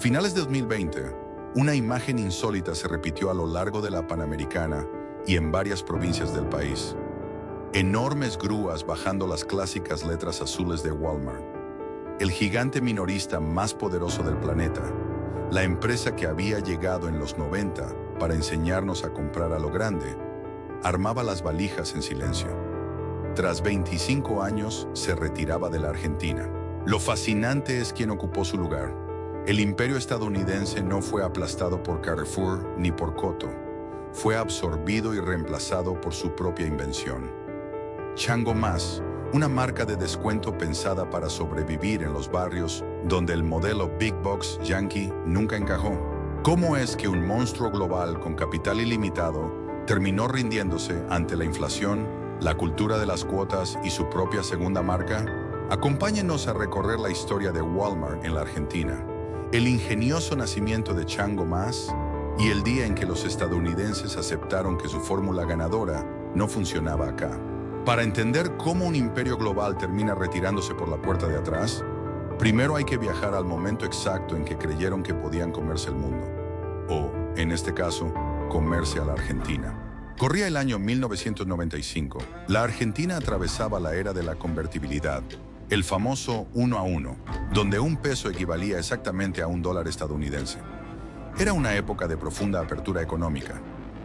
finales de 2020, una imagen insólita se repitió a lo largo de la Panamericana y en varias provincias del país. Enormes grúas bajando las clásicas letras azules de Walmart, el gigante minorista más poderoso del planeta, la empresa que había llegado en los 90 para enseñarnos a comprar a lo grande, armaba las valijas en silencio. Tras 25 años, se retiraba de la Argentina. Lo fascinante es quién ocupó su lugar. El imperio estadounidense no fue aplastado por Carrefour ni por Cotto. Fue absorbido y reemplazado por su propia invención. Chango Más, una marca de descuento pensada para sobrevivir en los barrios donde el modelo Big Box Yankee nunca encajó. ¿Cómo es que un monstruo global con capital ilimitado terminó rindiéndose ante la inflación, la cultura de las cuotas y su propia segunda marca? Acompáñenos a recorrer la historia de Walmart en la Argentina, el ingenioso nacimiento de Chango Más y el día en que los estadounidenses aceptaron que su fórmula ganadora no funcionaba acá. Para entender cómo un imperio global termina retirándose por la puerta de atrás, primero hay que viajar al momento exacto en que creyeron que podían comerse el mundo, o, en este caso, comerse a la Argentina. Corría el año 1995. La Argentina atravesaba la era de la convertibilidad, el famoso 1 a 1, donde un peso equivalía exactamente a $1 estadounidense. Era una época de profunda apertura económica,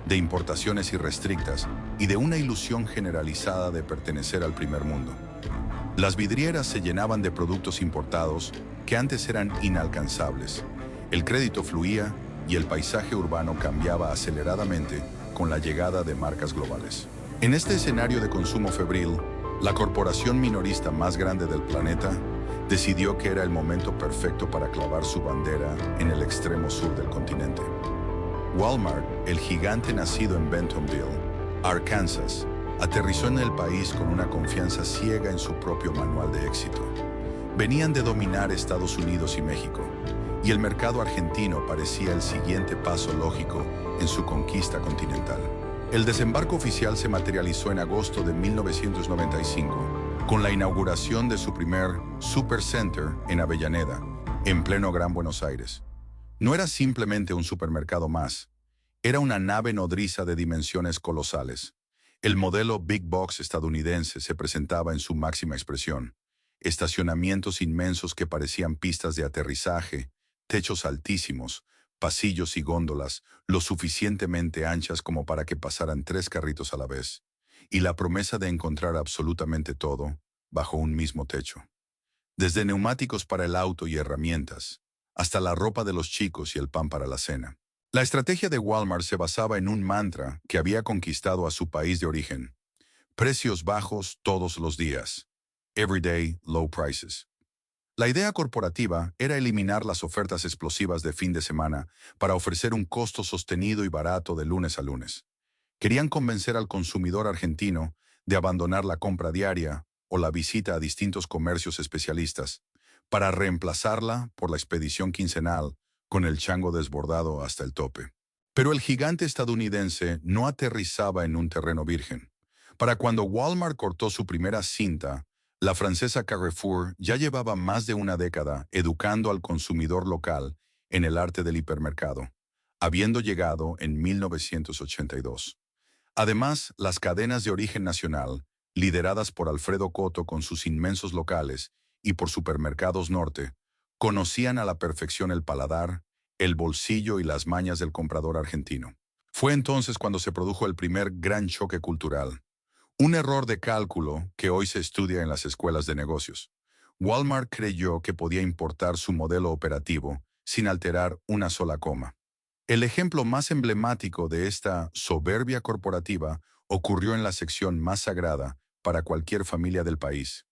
de importaciones irrestrictas y de una ilusión generalizada de pertenecer al primer mundo. Las vidrieras se llenaban de productos importados que antes eran inalcanzables. El crédito fluía y el paisaje urbano cambiaba aceleradamente con la llegada de marcas globales. En este escenario de consumo febril, la corporación minorista más grande del planeta decidió que era el momento perfecto para clavar su bandera en el extremo sur del continente. Walmart, el gigante nacido en Bentonville, Arkansas, aterrizó en el país con una confianza ciega en su propio manual de éxito. Venían de dominar Estados Unidos y México, y el mercado argentino parecía el siguiente paso lógico en su conquista continental. El desembarco oficial se materializó en agosto de 1995, con la inauguración de su primer Supercenter en Avellaneda, en pleno Gran Buenos Aires. No era simplemente un supermercado más, era una nave nodriza de dimensiones colosales. El modelo Big Box estadounidense se presentaba en su máxima expresión. Estacionamientos inmensos que parecían pistas de aterrizaje, techos altísimos, pasillos y góndolas lo suficientemente anchas como para que pasaran 3 carritos a la vez, y la promesa de encontrar absolutamente todo bajo un mismo techo. Desde neumáticos para el auto y herramientas, hasta la ropa de los chicos y el pan para la cena. La estrategia de Walmart se basaba en un mantra que había conquistado a su país de origen: precios bajos todos los días. Everyday low prices. La idea corporativa era eliminar las ofertas explosivas de fin de semana para ofrecer un costo sostenido y barato de lunes a lunes. Querían convencer al consumidor argentino de abandonar la compra diaria o la visita a distintos comercios especialistas para reemplazarla por la expedición quincenal con el chango desbordado hasta el tope. Pero el gigante estadounidense no aterrizaba en un terreno virgen. Para cuando Walmart cortó su primera cinta, la francesa Carrefour ya llevaba más de una década educando al consumidor local en el arte del hipermercado, habiendo llegado en 1982. Además, las cadenas de origen nacional, lideradas por Alfredo Cotto con sus inmensos locales y por Supermercados Norte, conocían a la perfección el paladar, el bolsillo y las mañas del comprador argentino. Fue entonces cuando se produjo el primer gran choque cultural. Un error de cálculo que hoy se estudia en las escuelas de negocios. Walmart creyó que podía importar su modelo operativo sin alterar una sola coma. El ejemplo más emblemático de esta soberbia corporativa ocurrió en la sección más sagrada para cualquier familia del país: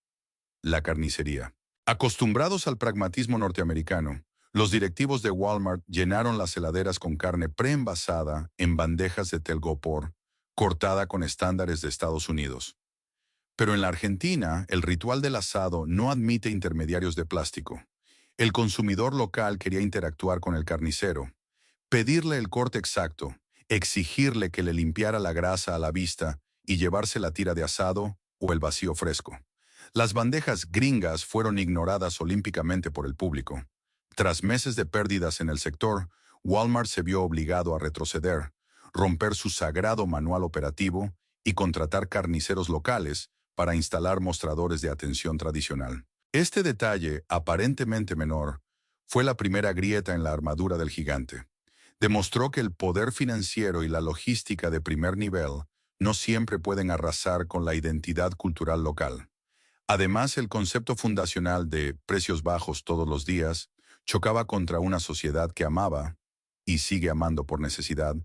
la carnicería. Acostumbrados al pragmatismo norteamericano, los directivos de Walmart llenaron las heladeras con carne preenvasada en bandejas de telgopor, cortada con estándares de Estados Unidos. Pero en la Argentina, el ritual del asado no admite intermediarios de plástico. El consumidor local quería interactuar con el carnicero, pedirle el corte exacto, exigirle que le limpiara la grasa a la vista y llevarse la tira de asado o el vacío fresco. Las bandejas gringas fueron ignoradas olímpicamente por el público. Tras meses de pérdidas en el sector, Walmart se vio obligado a retroceder, romper su sagrado manual operativo y contratar carniceros locales para instalar mostradores de atención tradicional. Este detalle, aparentemente menor, fue la primera grieta en la armadura del gigante. Demostró que el poder financiero y la logística de primer nivel no siempre pueden arrasar con la identidad cultural local. Además, el concepto fundacional de precios bajos todos los días chocaba contra una sociedad que amaba, y sigue amando por necesidad,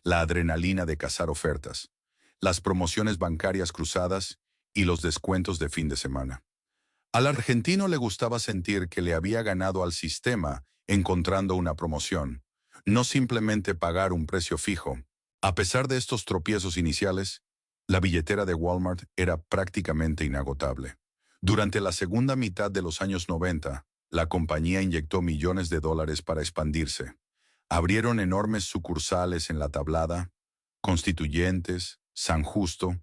la adrenalina de cazar ofertas, las promociones bancarias cruzadas y los descuentos de fin de semana. Al argentino le gustaba sentir que le había ganado al sistema encontrando una promoción, no simplemente pagar un precio fijo. A pesar de estos tropiezos iniciales, la billetera de Walmart era prácticamente inagotable. Durante la segunda mitad de los años 90, la compañía inyectó millones de dólares para expandirse. Abrieron enormes sucursales en La Tablada, Constituyentes, San Justo,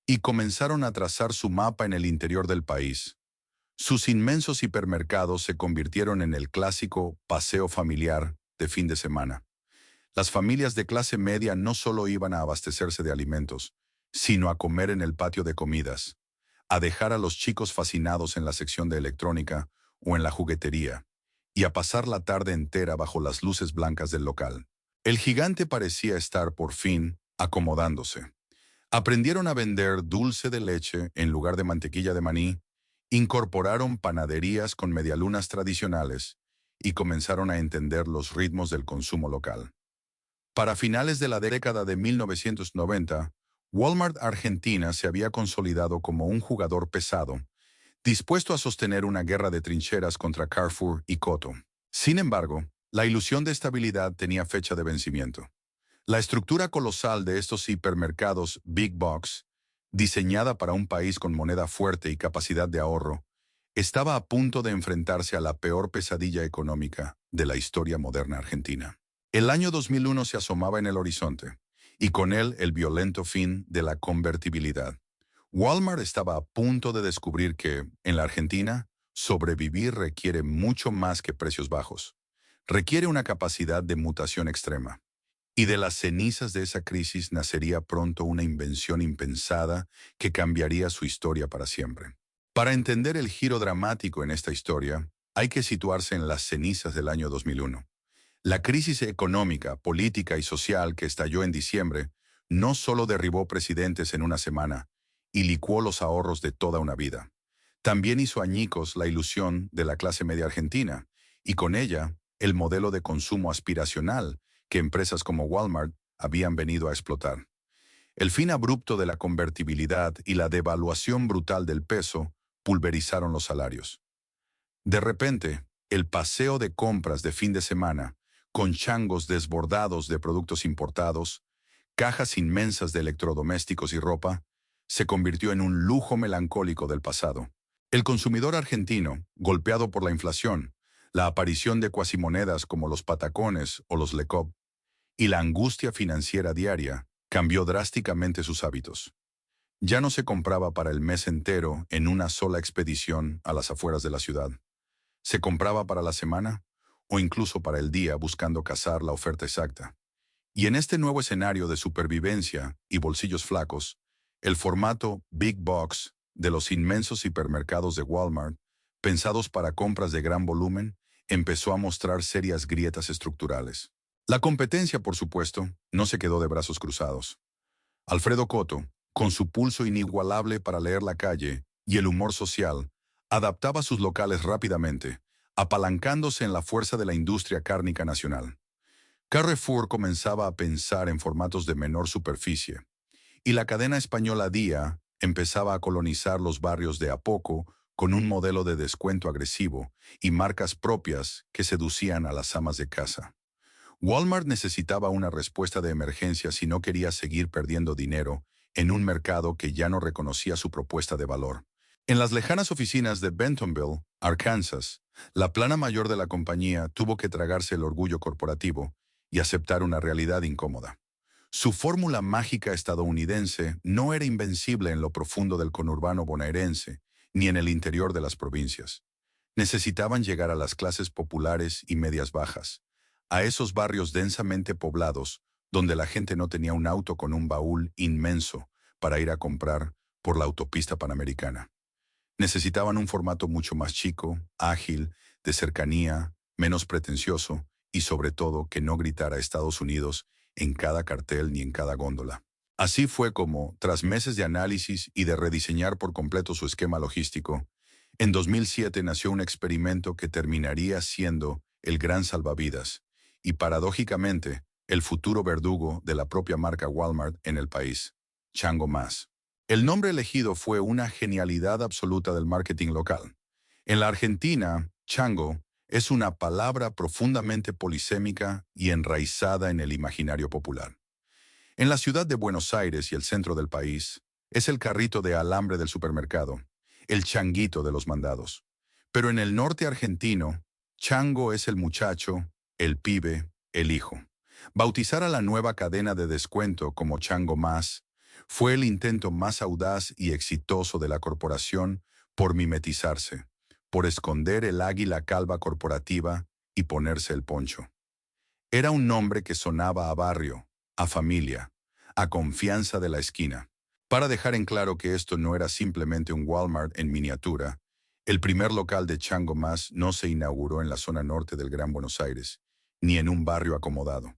y comenzaron a trazar su mapa en el interior del país. Sus inmensos hipermercados se convirtieron en el clásico paseo familiar de fin de semana. Las familias de clase media no solo iban a abastecerse de alimentos, sino a comer en el patio de comidas, a dejar a los chicos fascinados en la sección de electrónica o en la juguetería, y a pasar la tarde entera bajo las luces blancas del local. El gigante parecía estar, por fin, acomodándose. Aprendieron a vender dulce de leche en lugar de mantequilla de maní, incorporaron panaderías con medialunas tradicionales y comenzaron a entender los ritmos del consumo local. Para finales de la década de 1990, Walmart Argentina se había consolidado como un jugador pesado, dispuesto a sostener una guerra de trincheras contra Carrefour y Cotto. Sin embargo, la ilusión de estabilidad tenía fecha de vencimiento. La estructura colosal de estos hipermercados Big Box, diseñada para un país con moneda fuerte y capacidad de ahorro, estaba a punto de enfrentarse a la peor pesadilla económica de la historia moderna argentina. El año 2001 se asomaba en el horizonte, y con él el violento fin de la convertibilidad. Walmart estaba a punto de descubrir que, en la Argentina, sobrevivir requiere mucho más que precios bajos. Requiere una capacidad de mutación extrema. Y de las cenizas de esa crisis nacería pronto una invención impensada que cambiaría su historia para siempre. Para entender el giro dramático en esta historia, hay que situarse en las cenizas del año 2001. La crisis económica, política y social que estalló en diciembre no solo derribó presidentes en una semana y licuó los ahorros de toda una vida. También hizo añicos la ilusión de la clase media argentina y con ella el modelo de consumo aspiracional que empresas como Walmart habían venido a explotar. El fin abrupto de la convertibilidad y la devaluación brutal del peso pulverizaron los salarios. De repente, el paseo de compras de fin de semana, con changos desbordados de productos importados, cajas inmensas de electrodomésticos y ropa, se convirtió en un lujo melancólico del pasado. El consumidor argentino, golpeado por la inflación, la aparición de cuasimonedas como los patacones o los Lecop, y la angustia financiera diaria, cambió drásticamente sus hábitos. Ya no se compraba para el mes entero en una sola expedición a las afueras de la ciudad. Se compraba para la semana o incluso para el día buscando cazar la oferta exacta. Y en este nuevo escenario de supervivencia y bolsillos flacos, el formato Big Box de los inmensos hipermercados de Walmart, pensados para compras de gran volumen, empezó a mostrar serias grietas estructurales. La competencia, por supuesto, no se quedó de brazos cruzados. Alfredo Cotto, con su pulso inigualable para leer la calle y el humor social, adaptaba sus locales rápidamente, apalancándose en la fuerza de la industria cárnica nacional. Carrefour comenzaba a pensar en formatos de menor superficie, y la cadena española Día empezaba a colonizar los barrios de a poco con un modelo de descuento agresivo y marcas propias que seducían a las amas de casa. Walmart necesitaba una respuesta de emergencia si no quería seguir perdiendo dinero en un mercado que ya no reconocía su propuesta de valor. En las lejanas oficinas de Bentonville, Arkansas, la plana mayor de la compañía tuvo que tragarse el orgullo corporativo y aceptar una realidad incómoda. Su fórmula mágica estadounidense no era invencible en lo profundo del conurbano bonaerense, ni en el interior de las provincias. Necesitaban llegar a las clases populares y medias bajas, a esos barrios densamente poblados donde la gente no tenía un auto con un baúl inmenso para ir a comprar por la autopista panamericana. Necesitaban un formato mucho más chico, ágil, de cercanía, menos pretencioso y sobre todo que no gritara Estados Unidos en cada cartel ni en cada góndola. Así fue como, tras meses de análisis y de rediseñar por completo su esquema logístico, en 2007 nació un experimento que terminaría siendo el gran salvavidas y, paradójicamente, el futuro verdugo de la propia marca Walmart en el país, Chango Más. El nombre elegido fue una genialidad absoluta del marketing local. En la Argentina, chango es una palabra profundamente polisémica y enraizada en el imaginario popular. En la ciudad de Buenos Aires y el centro del país, es el carrito de alambre del supermercado, el changuito de los mandados. Pero en el norte argentino, chango es el muchacho, el pibe, el hijo. Bautizar a la nueva cadena de descuento como Chango Más fue el intento más audaz y exitoso de la corporación por mimetizarse, por esconder el águila calva corporativa y ponerse el poncho. Era un nombre que sonaba a barrio, a familia, a confianza de la esquina. Para dejar en claro que esto no era simplemente un Walmart en miniatura, el primer local de Chango Más no se inauguró en la zona norte del Gran Buenos Aires, ni en un barrio acomodado.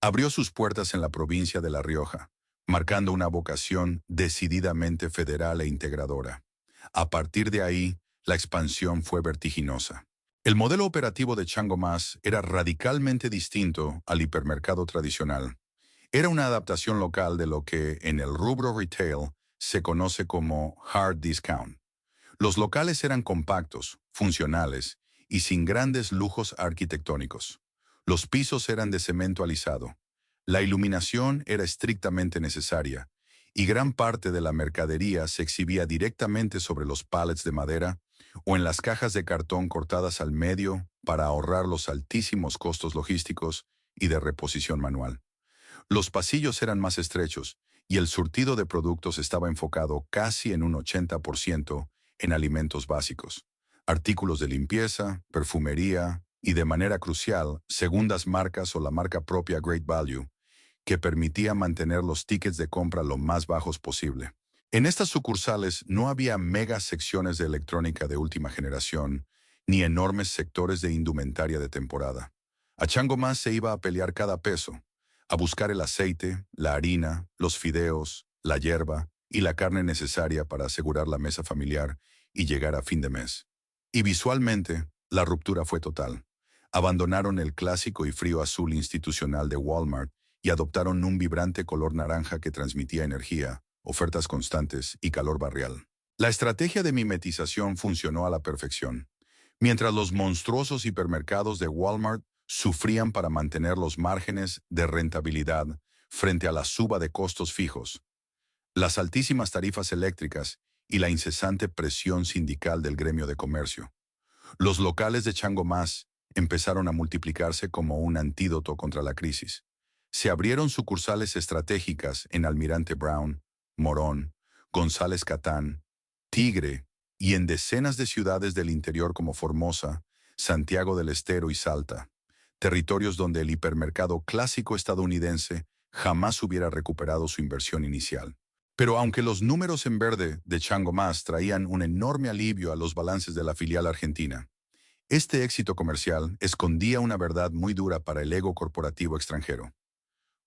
Abrió sus puertas en la provincia de La Rioja, marcando una vocación decididamente federal e integradora. A partir de ahí, la expansión fue vertiginosa. El modelo operativo de Chango Más era radicalmente distinto al hipermercado tradicional. Era una adaptación local de lo que, en el rubro retail, se conoce como hard discount. Los locales eran compactos, funcionales y sin grandes lujos arquitectónicos. Los pisos eran de cemento alisado. La iluminación era estrictamente necesaria y gran parte de la mercadería se exhibía directamente sobre los pallets de madera o en las cajas de cartón cortadas al medio para ahorrar los altísimos costos logísticos y de reposición manual. Los pasillos eran más estrechos y el surtido de productos estaba enfocado casi en un 80% en alimentos básicos, artículos de limpieza, perfumería y, de manera crucial, segundas marcas o la marca propia Great Value, que permitía mantener los tickets de compra lo más bajos posible. En estas sucursales no había mega secciones de electrónica de última generación, ni enormes sectores de indumentaria de temporada. A Chango Más se iba a pelear cada peso, a buscar el aceite, la harina, los fideos, la hierba y la carne necesaria para asegurar la mesa familiar y llegar a fin de mes. Y visualmente, la ruptura fue total. Abandonaron el clásico y frío azul institucional de Walmart y adoptaron un vibrante color naranja que transmitía energía, ofertas constantes y calor barrial. La estrategia de mimetización funcionó a la perfección. Mientras los monstruosos hipermercados de Walmart sufrían para mantener los márgenes de rentabilidad frente a la suba de costos fijos, las altísimas tarifas eléctricas y la incesante presión sindical del gremio de comercio, los locales de Chango Más empezaron a multiplicarse como un antídoto contra la crisis. Se abrieron sucursales estratégicas en Almirante Brown, Morón, González Catán, Tigre y en decenas de ciudades del interior como Formosa, Santiago del Estero y Salta, territorios donde el hipermercado clásico estadounidense jamás hubiera recuperado su inversión inicial. Pero aunque los números en verde de Chango Más traían un enorme alivio a los balances de la filial argentina, este éxito comercial escondía una verdad muy dura para el ego corporativo extranjero.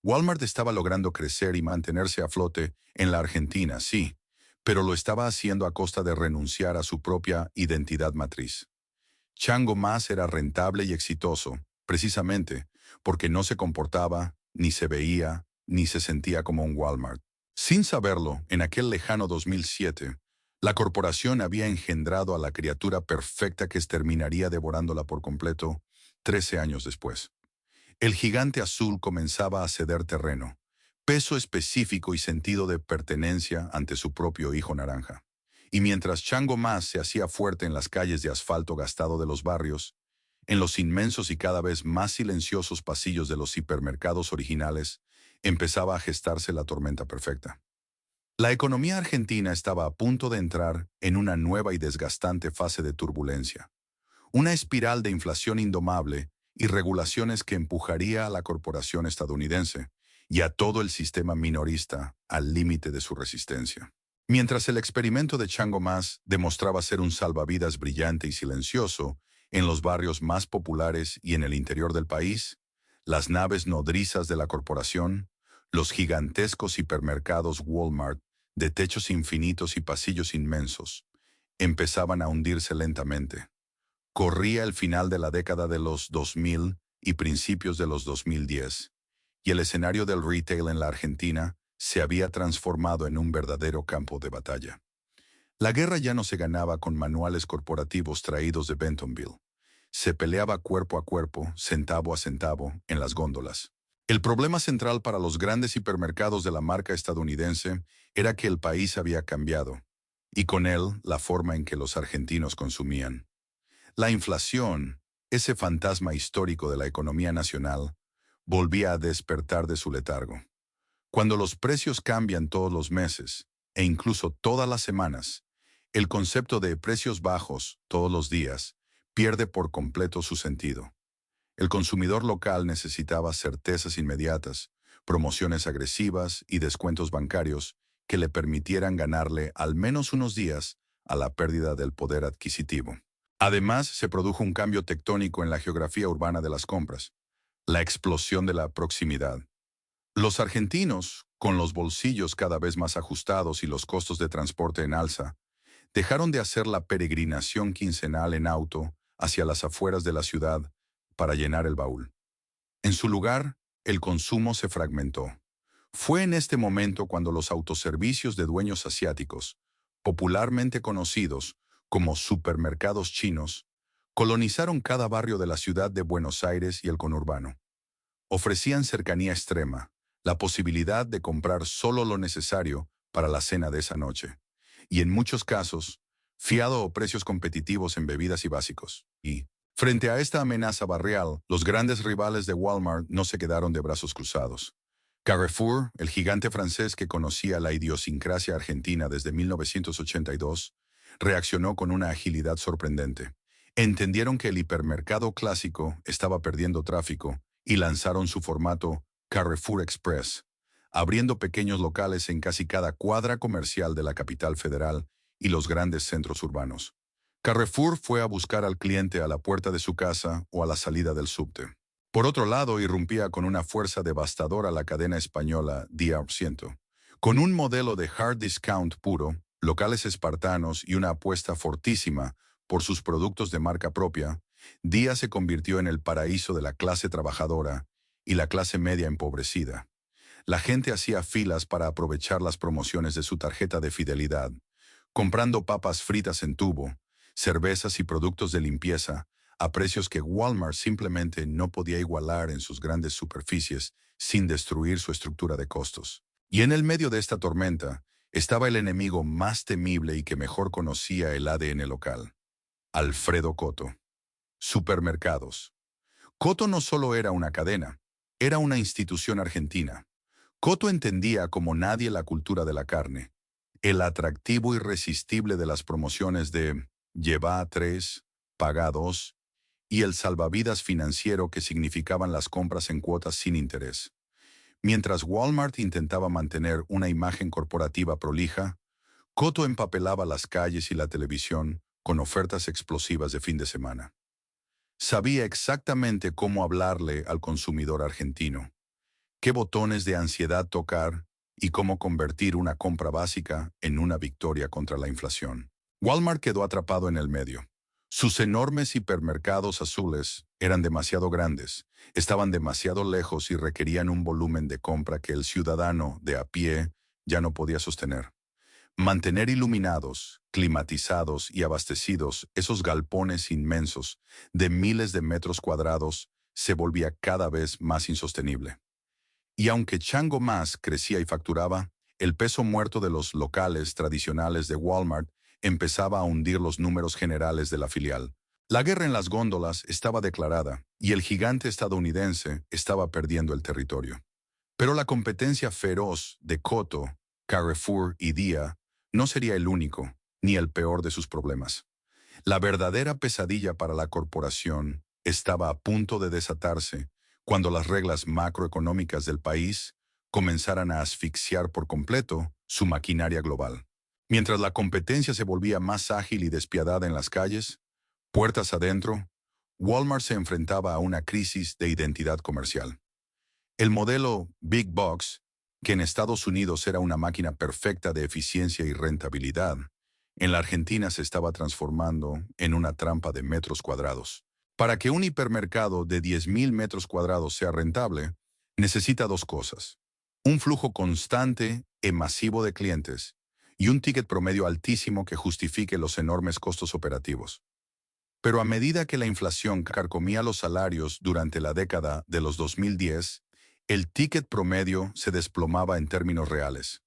Walmart estaba logrando crecer y mantenerse a flote en la Argentina, sí, pero lo estaba haciendo a costa de renunciar a su propia identidad matriz. Chango Más era rentable y exitoso, precisamente porque no se comportaba, ni se veía, ni se sentía como un Walmart. Sin saberlo, en aquel lejano 2007, la corporación había engendrado a la criatura perfecta que exterminaría devorándola por completo 13 años después. El gigante azul comenzaba a ceder terreno, peso específico y sentido de pertenencia ante su propio hijo naranja. Y mientras Chango Más se hacía fuerte en las calles de asfalto gastado de los barrios, en los inmensos y cada vez más silenciosos pasillos de los hipermercados originales, empezaba a gestarse la tormenta perfecta. La economía argentina estaba a punto de entrar en una nueva y desgastante fase de turbulencia. una espiral de inflación indomable y regulaciones que empujaría a la corporación estadounidense y a todo el sistema minorista al límite de su resistencia. Mientras el experimento de Chango Mas demostraba ser un salvavidas brillante y silencioso en los barrios más populares y en el interior del país, las naves nodrizas de la corporación, los gigantescos hipermercados Walmart de techos infinitos y pasillos inmensos, empezaban a hundirse lentamente. Corría el final de la década de los 2000 y principios de los 2010, y el escenario del retail en la Argentina se había transformado en un verdadero campo de batalla. La guerra ya no se ganaba con manuales corporativos traídos de Bentonville. Se peleaba cuerpo a cuerpo, centavo a centavo, en las góndolas. El problema central para los grandes hipermercados de la marca estadounidense era que el país había cambiado, y con él la forma en que los argentinos consumían. La inflación, ese fantasma histórico de la economía nacional, volvía a despertar de su letargo. Cuando los precios cambian todos los meses, e incluso todas las semanas, el concepto de precios bajos todos los días pierde por completo su sentido. El consumidor local necesitaba certezas inmediatas, promociones agresivas y descuentos bancarios que le permitieran ganarle al menos unos días a la pérdida del poder adquisitivo. Además, se produjo un cambio tectónico en la geografía urbana de las compras, la explosión de la proximidad. Los argentinos, con los bolsillos cada vez más ajustados y los costos de transporte en alza, dejaron de hacer la peregrinación quincenal en auto hacia las afueras de la ciudad para llenar el baúl. En su lugar, el consumo se fragmentó. Fue en este momento cuando los autoservicios de dueños asiáticos, popularmente conocidos como supermercados chinos, colonizaron cada barrio de la ciudad de Buenos Aires y el conurbano. Ofrecían cercanía extrema, la posibilidad de comprar solo lo necesario para la cena de esa noche, y en muchos casos, fiado o precios competitivos en bebidas y básicos. Y, frente a esta amenaza barrial, los grandes rivales de Walmart no se quedaron de brazos cruzados. Carrefour, el gigante francés que conocía la idiosincrasia argentina desde 1982, reaccionó con una agilidad sorprendente. Entendieron que el hipermercado clásico estaba perdiendo tráfico y lanzaron su formato Carrefour Express, abriendo pequeños locales en casi cada cuadra comercial de la capital federal y los grandes centros urbanos. Carrefour fue a buscar al cliente a la puerta de su casa o a la salida del subte. Por otro lado, irrumpía con una fuerza devastadora la cadena española Día Ciento. Con un modelo de hard discount puro, locales espartanos y una apuesta fortísima por sus productos de marca propia, Día se convirtió en el paraíso de la clase trabajadora y la clase media empobrecida. La gente hacía filas para aprovechar las promociones de su tarjeta de fidelidad, comprando papas fritas en tubo, cervezas y productos de limpieza a precios que Walmart simplemente no podía igualar en sus grandes superficies sin destruir su estructura de costos. Y en el medio de esta tormenta estaba el enemigo más temible y que mejor conocía el ADN local: Alfredo Coto. Supermercados. Coto no solo era una cadena, era una institución argentina. Coto entendía como nadie la cultura de la carne, el atractivo irresistible de las promociones de lleva 3, paga 2 y el salvavidas financiero que significaban las compras en cuotas sin interés. Mientras Walmart intentaba mantener una imagen corporativa prolija, Coto empapelaba las calles y la televisión con ofertas explosivas de fin de semana. Sabía exactamente cómo hablarle al consumidor argentino, qué botones de ansiedad tocar y cómo convertir una compra básica en una victoria contra la inflación. Walmart quedó atrapado en el medio. Sus enormes hipermercados azules eran demasiado grandes, estaban demasiado lejos y requerían un volumen de compra que el ciudadano de a pie ya no podía sostener. Mantener iluminados, climatizados y abastecidos esos galpones inmensos de miles de metros cuadrados se volvía cada vez más insostenible. Y aunque Chango Mas crecía y facturaba, el peso muerto de los locales tradicionales de Walmart empezaba a hundir los números generales de la filial. La guerra en las góndolas estaba declarada y el gigante estadounidense estaba perdiendo el territorio. Pero la competencia feroz de Coto, Carrefour y Día no sería el único, ni el peor de sus problemas. La verdadera pesadilla para la corporación estaba a punto de desatarse cuando las reglas macroeconómicas del país comenzaran a asfixiar por completo su maquinaria global. Mientras la competencia se volvía más ágil y despiadada en las calles, puertas adentro, Walmart se enfrentaba a una crisis de identidad comercial. El modelo Big Box, que en Estados Unidos era una máquina perfecta de eficiencia y rentabilidad, en la Argentina se estaba transformando en una trampa de metros cuadrados. Para que un hipermercado de 10.000 metros cuadrados sea rentable, necesita dos cosas: un flujo constante y masivo de clientes y un ticket promedio altísimo que justifique los enormes costos operativos. Pero a medida que la inflación carcomía los salarios durante la década de los 2010, el ticket promedio se desplomaba en términos reales.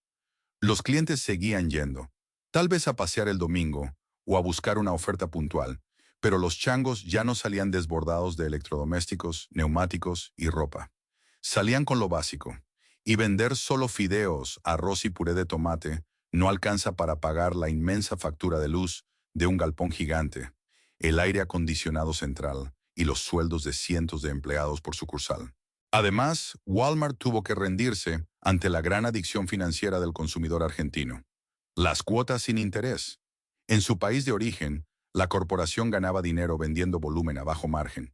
Los clientes seguían yendo, tal vez a pasear el domingo o a buscar una oferta puntual, pero los changos ya no salían desbordados de electrodomésticos, neumáticos y ropa. Salían con lo básico, y vender solo fideos, arroz y puré de tomate no alcanza para pagar la inmensa factura de luz de un galpón gigante, el aire acondicionado central y los sueldos de cientos de empleados por sucursal. Además, Walmart tuvo que rendirse ante la gran adicción financiera del consumidor argentino: las cuotas sin interés. En su país de origen, la corporación ganaba dinero vendiendo volumen a bajo margen.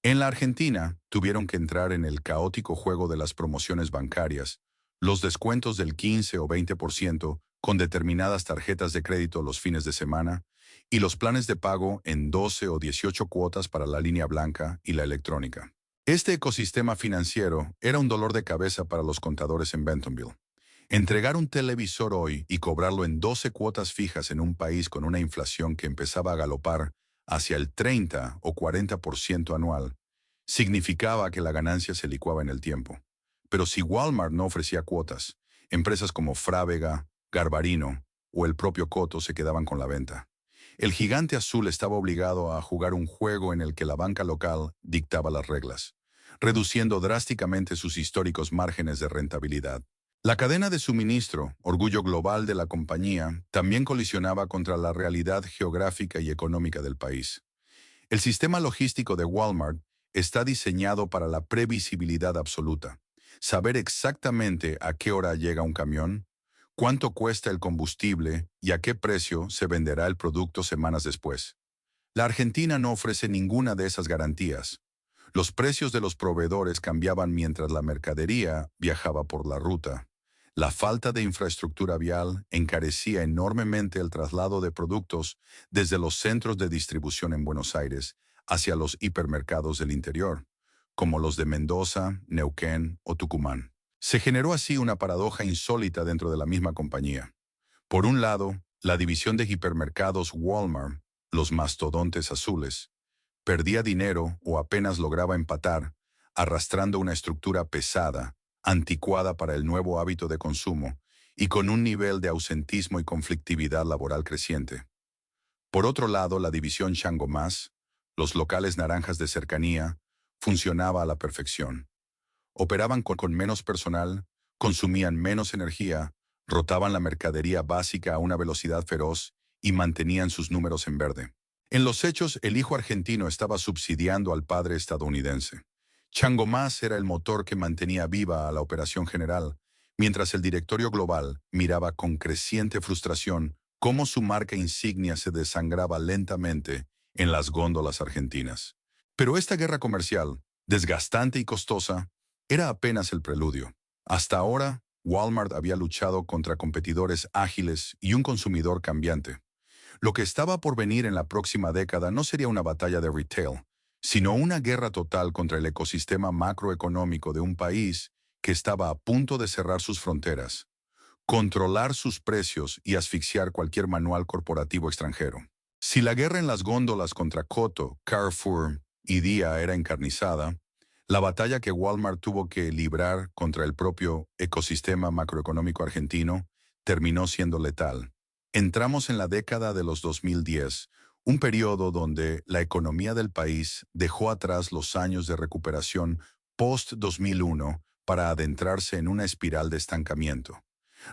En la Argentina, tuvieron que entrar en el caótico juego de las promociones bancarias, los descuentos del 15 o 20% con determinadas tarjetas de crédito los fines de semana y los planes de pago en 12 o 18 cuotas para la línea blanca y la electrónica. Este ecosistema financiero era un dolor de cabeza para los contadores en Bentonville. Entregar un televisor hoy y cobrarlo en 12 cuotas fijas en un país con una inflación que empezaba a galopar hacia el 30 o 40% anual significaba que la ganancia se licuaba en el tiempo. Pero si Walmart no ofrecía cuotas, empresas como Frávega, Garbarino o el propio Coto se quedaban con la venta. El gigante azul estaba obligado a jugar un juego en el que la banca local dictaba las reglas, reduciendo drásticamente sus históricos márgenes de rentabilidad. La cadena de suministro, orgullo global de la compañía, también colisionaba contra la realidad geográfica y económica del país. El sistema logístico de Walmart está diseñado para la previsibilidad absoluta. Saber exactamente a qué hora llega un camión, cuánto cuesta el combustible y a qué precio se venderá el producto semanas después. La Argentina no ofrece ninguna de esas garantías. Los precios de los proveedores cambiaban mientras la mercadería viajaba por la ruta. La falta de infraestructura vial encarecía enormemente el traslado de productos desde los centros de distribución en Buenos Aires hacia los hipermercados del interior, como los de Mendoza, Neuquén o Tucumán. Se generó así una paradoja insólita dentro de la misma compañía. Por un lado, la división de hipermercados Walmart, los mastodontes azules, perdía dinero o apenas lograba empatar, arrastrando una estructura pesada, anticuada para el nuevo hábito de consumo y con un nivel de ausentismo y conflictividad laboral creciente. Por otro lado, la división Chango Más, los locales naranjas de cercanía, funcionaba a la perfección. Operaban con menos personal, consumían menos energía, rotaban la mercadería básica a una velocidad feroz y mantenían sus números en verde. En los hechos, el hijo argentino estaba subsidiando al padre estadounidense. Chango Más era el motor que mantenía viva a la operación general, mientras el directorio global miraba con creciente frustración cómo su marca insignia se desangraba lentamente en las góndolas argentinas. Pero esta guerra comercial, desgastante y costosa, era apenas el preludio. Hasta ahora, Walmart había luchado contra competidores ágiles y un consumidor cambiante. Lo que estaba por venir en la próxima década no sería una batalla de retail, sino una guerra total contra el ecosistema macroeconómico de un país que estaba a punto de cerrar sus fronteras, controlar sus precios y asfixiar cualquier manual corporativo extranjero. Si la guerra en las góndolas contra Coto, Carrefour y Día era encarnizada, la batalla que Walmart tuvo que librar contra el propio ecosistema macroeconómico argentino terminó siendo letal. Entramos en la década de los 2010, un periodo donde la economía del país dejó atrás los años de recuperación post-2001 para adentrarse en una espiral de estancamiento.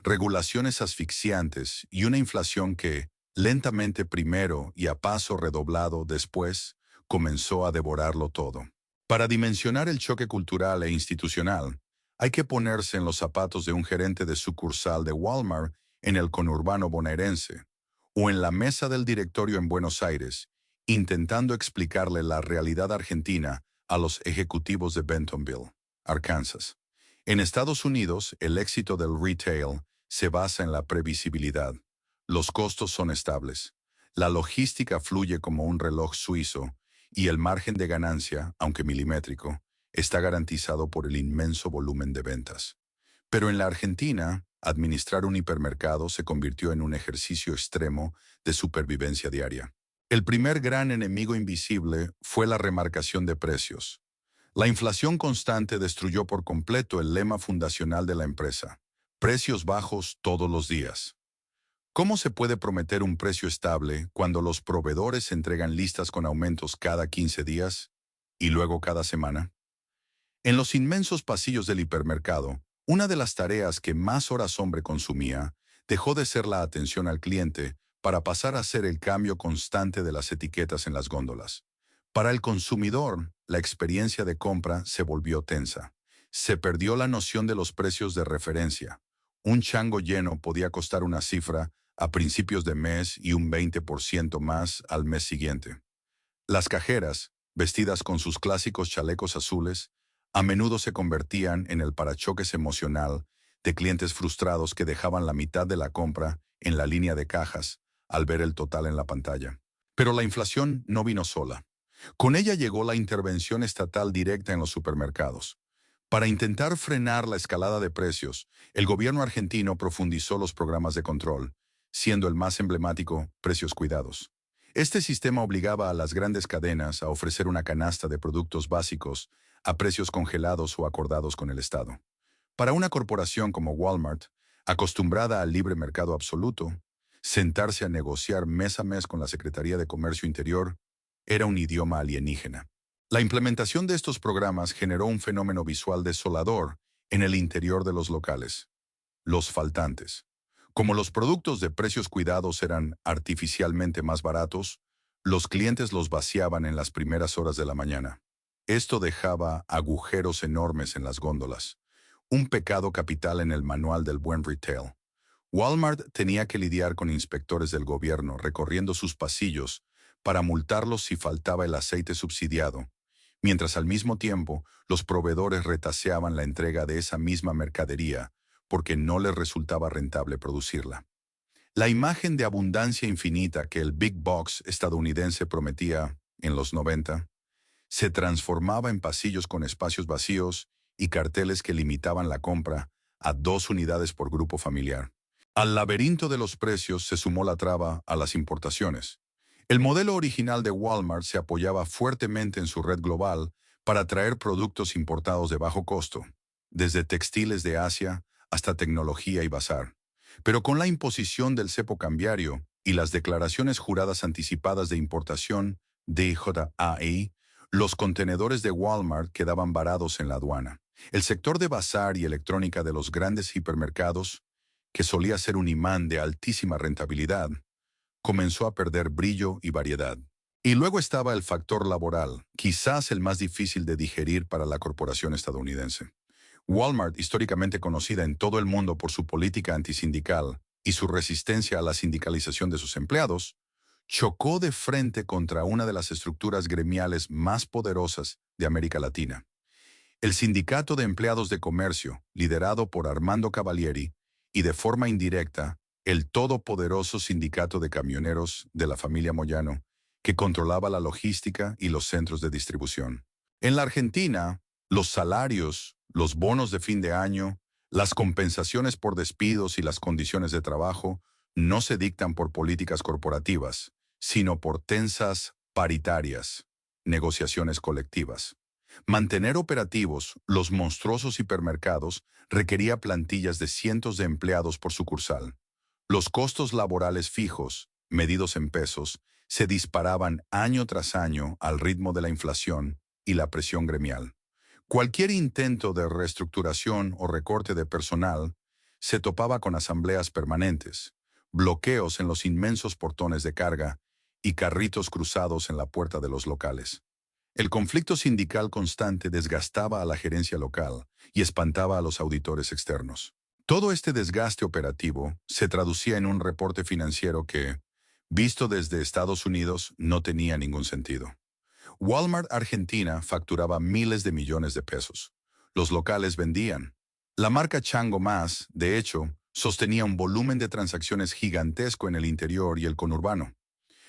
Regulaciones asfixiantes y una inflación que, Lentamente primero y a paso redoblado después, comenzó a devorarlo todo. Para dimensionar el choque cultural e institucional, hay que ponerse en los zapatos de un gerente de sucursal de Walmart en el conurbano bonaerense, o en la mesa del directorio en Buenos Aires, intentando explicarle la realidad argentina a los ejecutivos de Bentonville, Arkansas. En Estados Unidos, el éxito del retail se basa en la previsibilidad. Los costos son estables. La logística fluye como un reloj suizo y el margen de ganancia, aunque milimétrico, está garantizado por el inmenso volumen de ventas. Pero en la Argentina, administrar un hipermercado se convirtió en un ejercicio extremo de supervivencia diaria. El primer gran enemigo invisible fue la remarcación de precios. La inflación constante destruyó por completo el lema fundacional de la empresa: precios bajos todos los días. ¿Cómo se puede prometer un precio estable cuando los proveedores entregan listas con aumentos cada 15 días y luego cada semana? En los inmensos pasillos del hipermercado, una de las tareas que más horas hombre consumía dejó de ser la atención al cliente para pasar a ser el cambio constante de las etiquetas en las góndolas. Para el consumidor, la experiencia de compra se volvió tensa. Se perdió la noción de los precios de referencia. Un chango lleno podía costar una cifra a principios de mes y un 20% más al mes siguiente. Las cajeras, vestidas con sus clásicos chalecos azules, a menudo se convertían en el parachoques emocional de clientes frustrados que dejaban la mitad de la compra en la línea de cajas al ver el total en la pantalla. Pero la inflación no vino sola. Con ella llegó la intervención estatal directa en los supermercados. Para intentar frenar la escalada de precios, el gobierno argentino profundizó los programas de control, siendo el más emblemático Precios Cuidados. Este sistema obligaba a las grandes cadenas a ofrecer una canasta de productos básicos a precios congelados o acordados con el Estado. Para una corporación como Walmart, acostumbrada al libre mercado absoluto, sentarse a negociar mes a mes con la Secretaría de Comercio Interior era un idioma alienígena. La implementación de estos programas generó un fenómeno visual desolador en el interior de los locales: los faltantes. Como los productos de precios cuidados eran artificialmente más baratos, los clientes los vaciaban en las primeras horas de la mañana. Esto dejaba agujeros enormes en las góndolas, un pecado capital en el manual del buen retail. Walmart tenía que lidiar con inspectores del gobierno recorriendo sus pasillos para multarlos si faltaba el aceite subsidiado, mientras al mismo tiempo los proveedores retaseaban la entrega de esa misma mercadería porque no les resultaba rentable producirla. La imagen de abundancia infinita que el Big Box estadounidense prometía en los 90 se transformaba en pasillos con espacios vacíos y carteles que limitaban la compra a 2 unidades por grupo familiar. Al laberinto de los precios se sumó la traba a las importaciones. El modelo original de Walmart se apoyaba fuertemente en su red global para traer productos importados de bajo costo, desde textiles de Asia hasta tecnología y bazar. Pero con la imposición del cepo cambiario y las declaraciones juradas anticipadas de importación DJAI, los contenedores de Walmart quedaban varados en la aduana. El sector de bazar y electrónica de los grandes hipermercados, que solía ser un imán de altísima rentabilidad, comenzó a perder brillo y variedad. Y luego estaba el factor laboral, quizás el más difícil de digerir para la corporación estadounidense. Walmart, históricamente conocida en todo el mundo por su política antisindical y su resistencia a la sindicalización de sus empleados, chocó de frente contra una de las estructuras gremiales más poderosas de América Latina. El Sindicato de Empleados de Comercio, liderado por Armando Cavalieri, y de forma indirecta, el todopoderoso Sindicato de Camioneros de la familia Moyano, que controlaba la logística y los centros de distribución. En la Argentina, los salarios, los bonos de fin de año, las compensaciones por despidos y las condiciones de trabajo no se dictan por políticas corporativas, sino por tensas paritarias, negociaciones colectivas. Mantener operativos los monstruosos hipermercados requería plantillas de cientos de empleados por sucursal. Los costos laborales fijos, medidos en pesos, se disparaban año tras año al ritmo de la inflación y la presión gremial. Cualquier intento de reestructuración o recorte de personal se topaba con asambleas permanentes, bloqueos en los inmensos portones de carga y carritos cruzados en la puerta de los locales. El conflicto sindical constante desgastaba a la gerencia local y espantaba a los auditores externos. Todo este desgaste operativo se traducía en un reporte financiero que, visto desde Estados Unidos, no tenía ningún sentido. Walmart Argentina facturaba miles de millones de pesos. Los locales vendían. La marca Chango Más, de hecho, sostenía un volumen de transacciones gigantesco en el interior y el conurbano.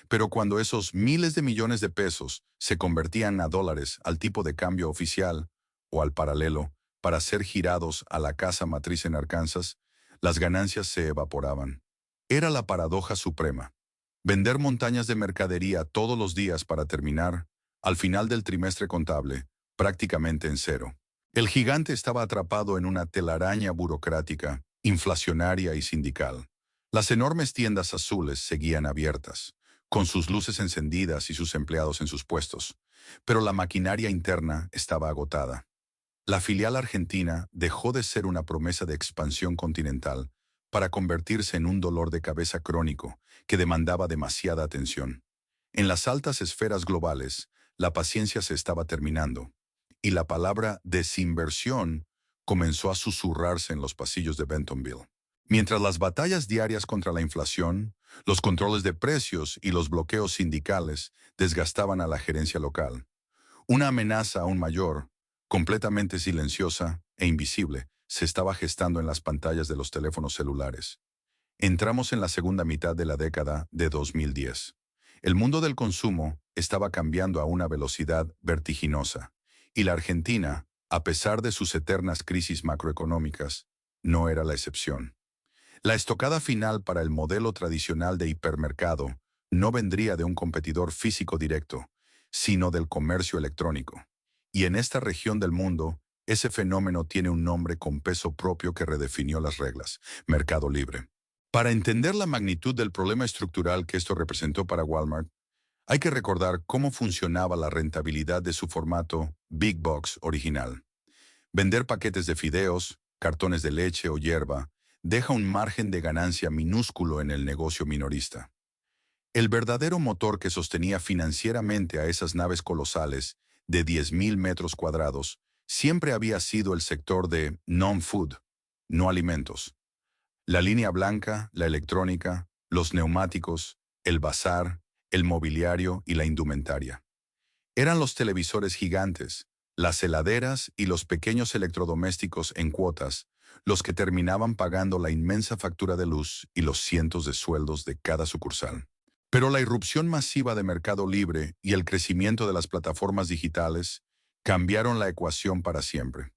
Pero cuando esos miles de millones de pesos se convertían a dólares al tipo de cambio oficial o al paralelo para ser girados a la casa matriz en Arkansas, las ganancias se evaporaban. Era la paradoja suprema. Vender montañas de mercadería todos los días para terminar, al final del trimestre contable, prácticamente en cero. El gigante estaba atrapado en una telaraña burocrática, inflacionaria y sindical. Las enormes tiendas azules seguían abiertas, con sus luces encendidas y sus empleados en sus puestos, pero la maquinaria interna estaba agotada. La filial argentina dejó de ser una promesa de expansión continental para convertirse en un dolor de cabeza crónico que demandaba demasiada atención. En las altas esferas globales, la paciencia se estaba terminando, y la palabra desinversión comenzó a susurrarse en los pasillos de Bentonville. Mientras las batallas diarias contra la inflación, los controles de precios y los bloqueos sindicales desgastaban a la gerencia local. Una amenaza aún mayor, completamente silenciosa e invisible, se estaba gestando en las pantallas de los teléfonos celulares. Entramos en la segunda mitad de la década de 2010. El mundo del consumo estaba cambiando a una velocidad vertiginosa, y la Argentina, a pesar de sus eternas crisis macroeconómicas, no era la excepción. La estocada final para el modelo tradicional de hipermercado no vendría de un competidor físico directo, sino del comercio electrónico. Y en esta región del mundo, ese fenómeno tiene un nombre con peso propio que redefinió las reglas: mercado libre. Para entender la magnitud del problema estructural que esto representó para Walmart, hay que recordar cómo funcionaba la rentabilidad de su formato Big Box original. Vender paquetes de fideos, cartones de leche o hierba deja un margen de ganancia minúsculo en el negocio minorista. El verdadero motor que sostenía financieramente a esas naves colosales de 10.000 metros cuadrados siempre había sido el sector de non-food, no alimentos. La línea blanca, la electrónica, los neumáticos, el bazar, el mobiliario y la indumentaria. Eran los televisores gigantes, las heladeras y los pequeños electrodomésticos en cuotas los que terminaban pagando la inmensa factura de luz y los cientos de sueldos de cada sucursal. Pero la irrupción masiva de Mercado Libre y el crecimiento de las plataformas digitales cambiaron la ecuación para siempre.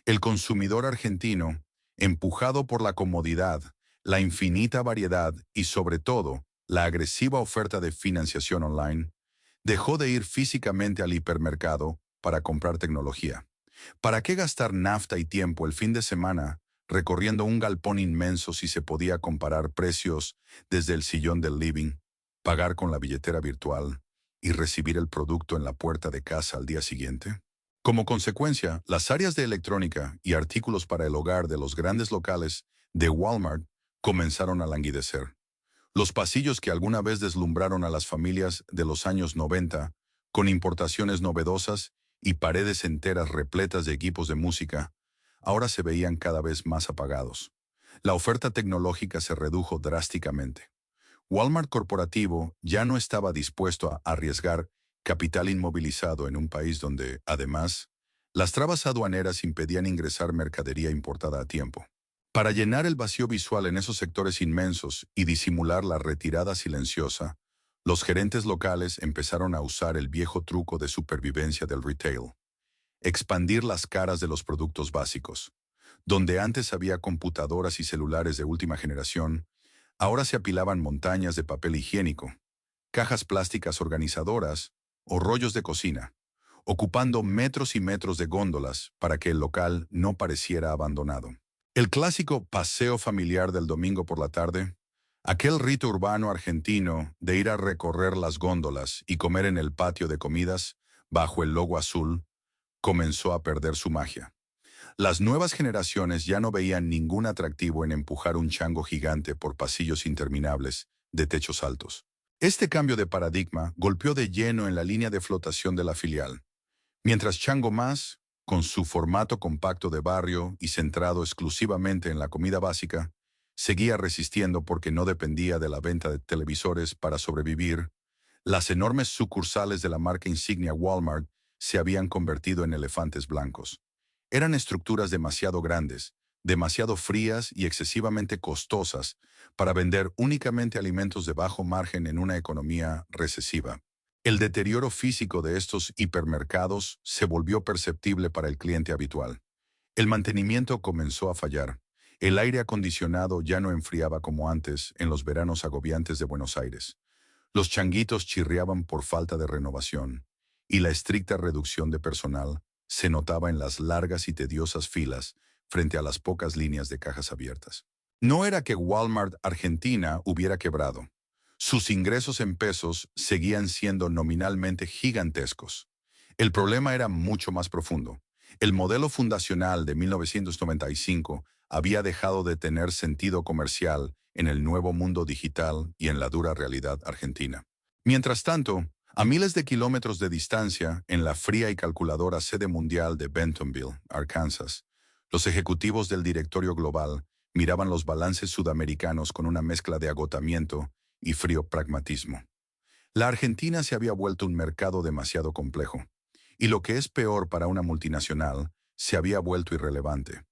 El consumidor argentino, empujado por la comodidad, la infinita variedad y, sobre todo, la agresiva oferta de financiación online, dejó de ir físicamente al hipermercado para comprar tecnología. ¿Para qué gastar nafta y tiempo el fin de semana recorriendo un galpón inmenso si se podía comparar precios desde el sillón del living, pagar con la billetera virtual y recibir el producto en la puerta de casa al día siguiente? Como consecuencia, las áreas de electrónica y artículos para el hogar de los grandes locales de Walmart comenzaron a languidecer. Los pasillos que alguna vez deslumbraron a las familias de los años 90, con importaciones novedosas y paredes enteras repletas de equipos de música, ahora se veían cada vez más apagados. La oferta tecnológica se redujo drásticamente. Walmart Corporativo ya no estaba dispuesto a arriesgar capital inmovilizado en un país donde, además, las trabas aduaneras impedían ingresar mercadería importada a tiempo. Para llenar el vacío visual en esos sectores inmensos y disimular la retirada silenciosa, los gerentes locales empezaron a usar el viejo truco de supervivencia del retail: expandir las caras de los productos básicos. Donde antes había computadoras y celulares de última generación, ahora se apilaban montañas de papel higiénico, cajas plásticas organizadoras o rollos de cocina, ocupando metros y metros de góndolas para que el local no pareciera abandonado. El clásico paseo familiar del domingo por la tarde, aquel rito urbano argentino de ir a recorrer las góndolas y comer en el patio de comidas bajo el logo azul, comenzó a perder su magia. Las nuevas generaciones ya no veían ningún atractivo en empujar un chango gigante por pasillos interminables de techos altos. Este cambio de paradigma golpeó de lleno en la línea de flotación de la filial. Mientras Chango Más, con su formato compacto de barrio y centrado exclusivamente en la comida básica, seguía resistiendo porque no dependía de la venta de televisores para sobrevivir, las enormes sucursales de la marca insignia Walmart se habían convertido en elefantes blancos. Eran estructuras demasiado grandes, demasiado frías y excesivamente costosas para vender únicamente alimentos de bajo margen en una economía recesiva. El deterioro físico de estos hipermercados se volvió perceptible para el cliente habitual. El mantenimiento comenzó a fallar. El aire acondicionado ya no enfriaba como antes en los veranos agobiantes de Buenos Aires. Los changuitos chirriaban por falta de renovación, y la estricta reducción de personal se notaba en las largas y tediosas filas frente a las pocas líneas de cajas abiertas. No era que Walmart Argentina hubiera quebrado. Sus ingresos en pesos seguían siendo nominalmente gigantescos. El problema era mucho más profundo. El modelo fundacional de 1995 había dejado de tener sentido comercial en el nuevo mundo digital y en la dura realidad argentina. Mientras tanto, a miles de kilómetros de distancia, en la fría y calculadora sede mundial de Bentonville, Arkansas, los ejecutivos del directorio global miraban los balances sudamericanos con una mezcla de agotamiento y frío pragmatismo. La Argentina se había vuelto un mercado demasiado complejo, y lo que es peor para una multinacional, se había vuelto irrelevante.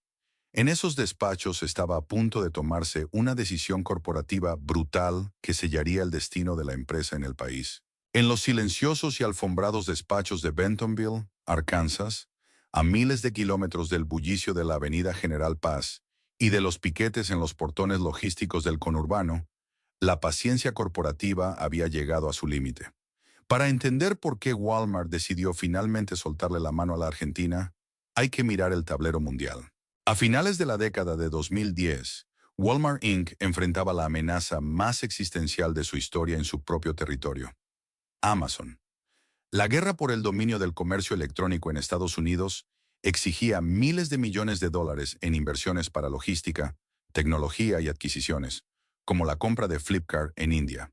En esos despachos estaba a punto de tomarse una decisión corporativa brutal que sellaría el destino de la empresa en el país. En los silenciosos y alfombrados despachos de Bentonville, Arkansas, a miles de kilómetros del bullicio de la avenida General Paz y de los piquetes en los portones logísticos del conurbano, la paciencia corporativa había llegado a su límite. Para entender por qué Walmart decidió finalmente soltarle la mano a la Argentina, hay que mirar el tablero mundial. A finales de la década de 2010, Walmart Inc. enfrentaba la amenaza más existencial de su historia en su propio territorio: Amazon. La guerra por el dominio del comercio electrónico en Estados Unidos exigía miles de millones de dólares en inversiones para logística, tecnología y adquisiciones, como la compra de Flipkart en India.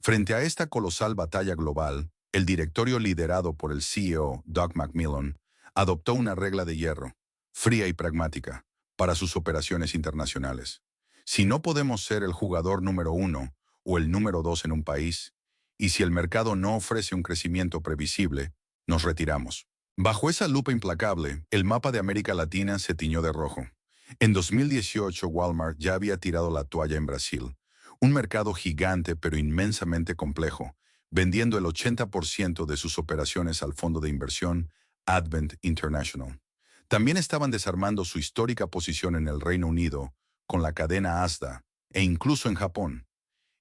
Frente a esta colosal batalla global, el directorio liderado por el CEO Doug McMillon adoptó una regla de hierro, fría y pragmática, para sus operaciones internacionales. Si no podemos ser el jugador número 1 o el número 2 en un país, y si el mercado no ofrece un crecimiento previsible, nos retiramos. Bajo esa lupa implacable, el mapa de América Latina se tiñó de rojo. En 2018, Walmart ya había tirado la toalla en Brasil, un mercado gigante pero inmensamente complejo, vendiendo el 80% de sus operaciones al fondo de inversión Advent International. También estaban desarmando su histórica posición en el Reino Unido, con la cadena Asda, e incluso en Japón.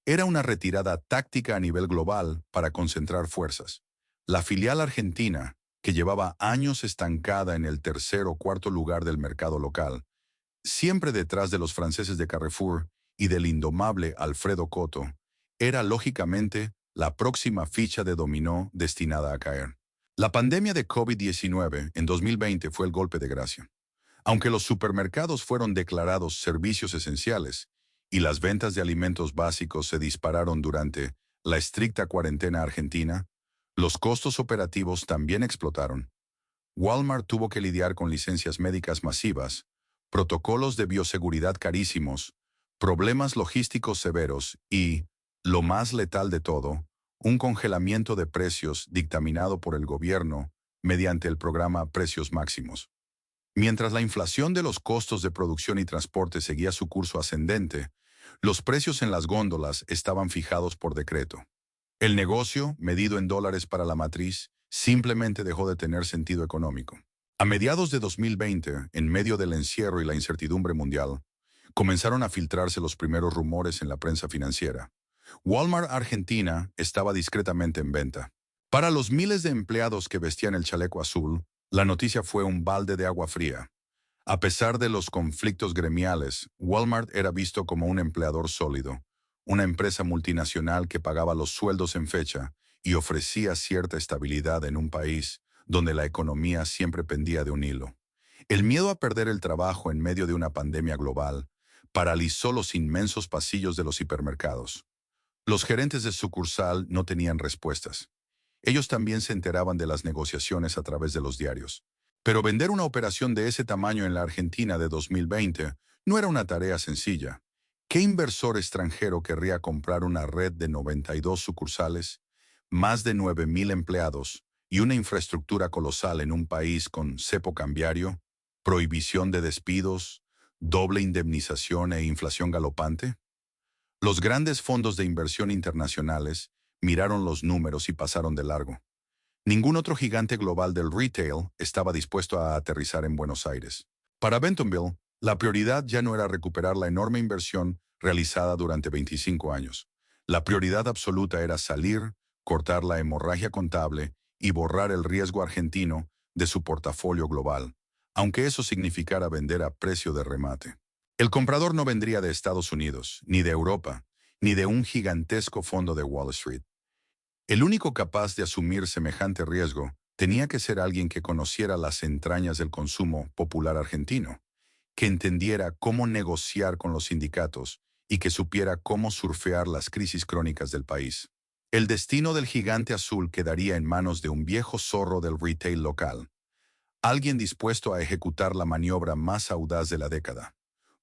Era una retirada táctica a nivel global para concentrar fuerzas. La filial argentina, que llevaba años estancada en el tercer o cuarto lugar del mercado local, siempre detrás de los franceses de Carrefour y del indomable Alfredo Coto, era lógicamente la próxima ficha de dominó destinada a caer. La pandemia de COVID-19 en 2020 fue el golpe de gracia. Aunque los supermercados fueron declarados servicios esenciales y las ventas de alimentos básicos se dispararon durante la estricta cuarentena argentina, los costos operativos también explotaron. Walmart tuvo que lidiar con licencias médicas masivas, protocolos de bioseguridad carísimos, problemas logísticos severos y, lo más letal de todo, un congelamiento de precios dictaminado por el gobierno mediante el programa Precios Máximos. Mientras la inflación de los costos de producción y transporte seguía su curso ascendente, los precios en las góndolas estaban fijados por decreto. El negocio, medido en dólares para la matriz, simplemente dejó de tener sentido económico. A mediados de 2020, en medio del encierro y la incertidumbre mundial, comenzaron a filtrarse los primeros rumores en la prensa financiera. Walmart Argentina estaba discretamente en venta. Para los miles de empleados que vestían el chaleco azul, la noticia fue un balde de agua fría. A pesar de los conflictos gremiales, Walmart era visto como un empleador sólido, una empresa multinacional que pagaba los sueldos en fecha y ofrecía cierta estabilidad en un país donde la economía siempre pendía de un hilo. El miedo a perder el trabajo en medio de una pandemia global paralizó los inmensos pasillos de los hipermercados. Los gerentes de sucursal no tenían respuestas. Ellos también se enteraban de las negociaciones a través de los diarios. Pero vender una operación de ese tamaño en la Argentina de 2020 no era una tarea sencilla. ¿Qué inversor extranjero querría comprar una red de 92 sucursales, más de 9.000 empleados y una infraestructura colosal en un país con cepo cambiario, prohibición de despidos, doble indemnización e inflación galopante? Los grandes fondos de inversión internacionales miraron los números y pasaron de largo. Ningún otro gigante global del retail estaba dispuesto a aterrizar en Buenos Aires. Para Bentonville, la prioridad ya no era recuperar la enorme inversión realizada durante 25 años. La prioridad absoluta era salir, cortar la hemorragia contable y borrar el riesgo argentino de su portafolio global, aunque eso significara vender a precio de remate. El comprador no vendría de Estados Unidos, ni de Europa, ni de un gigantesco fondo de Wall Street. El único capaz de asumir semejante riesgo tenía que ser alguien que conociera las entrañas del consumo popular argentino, que entendiera cómo negociar con los sindicatos y que supiera cómo surfear las crisis crónicas del país. El destino del gigante azul quedaría en manos de un viejo zorro del retail local, alguien dispuesto a ejecutar la maniobra más audaz de la década: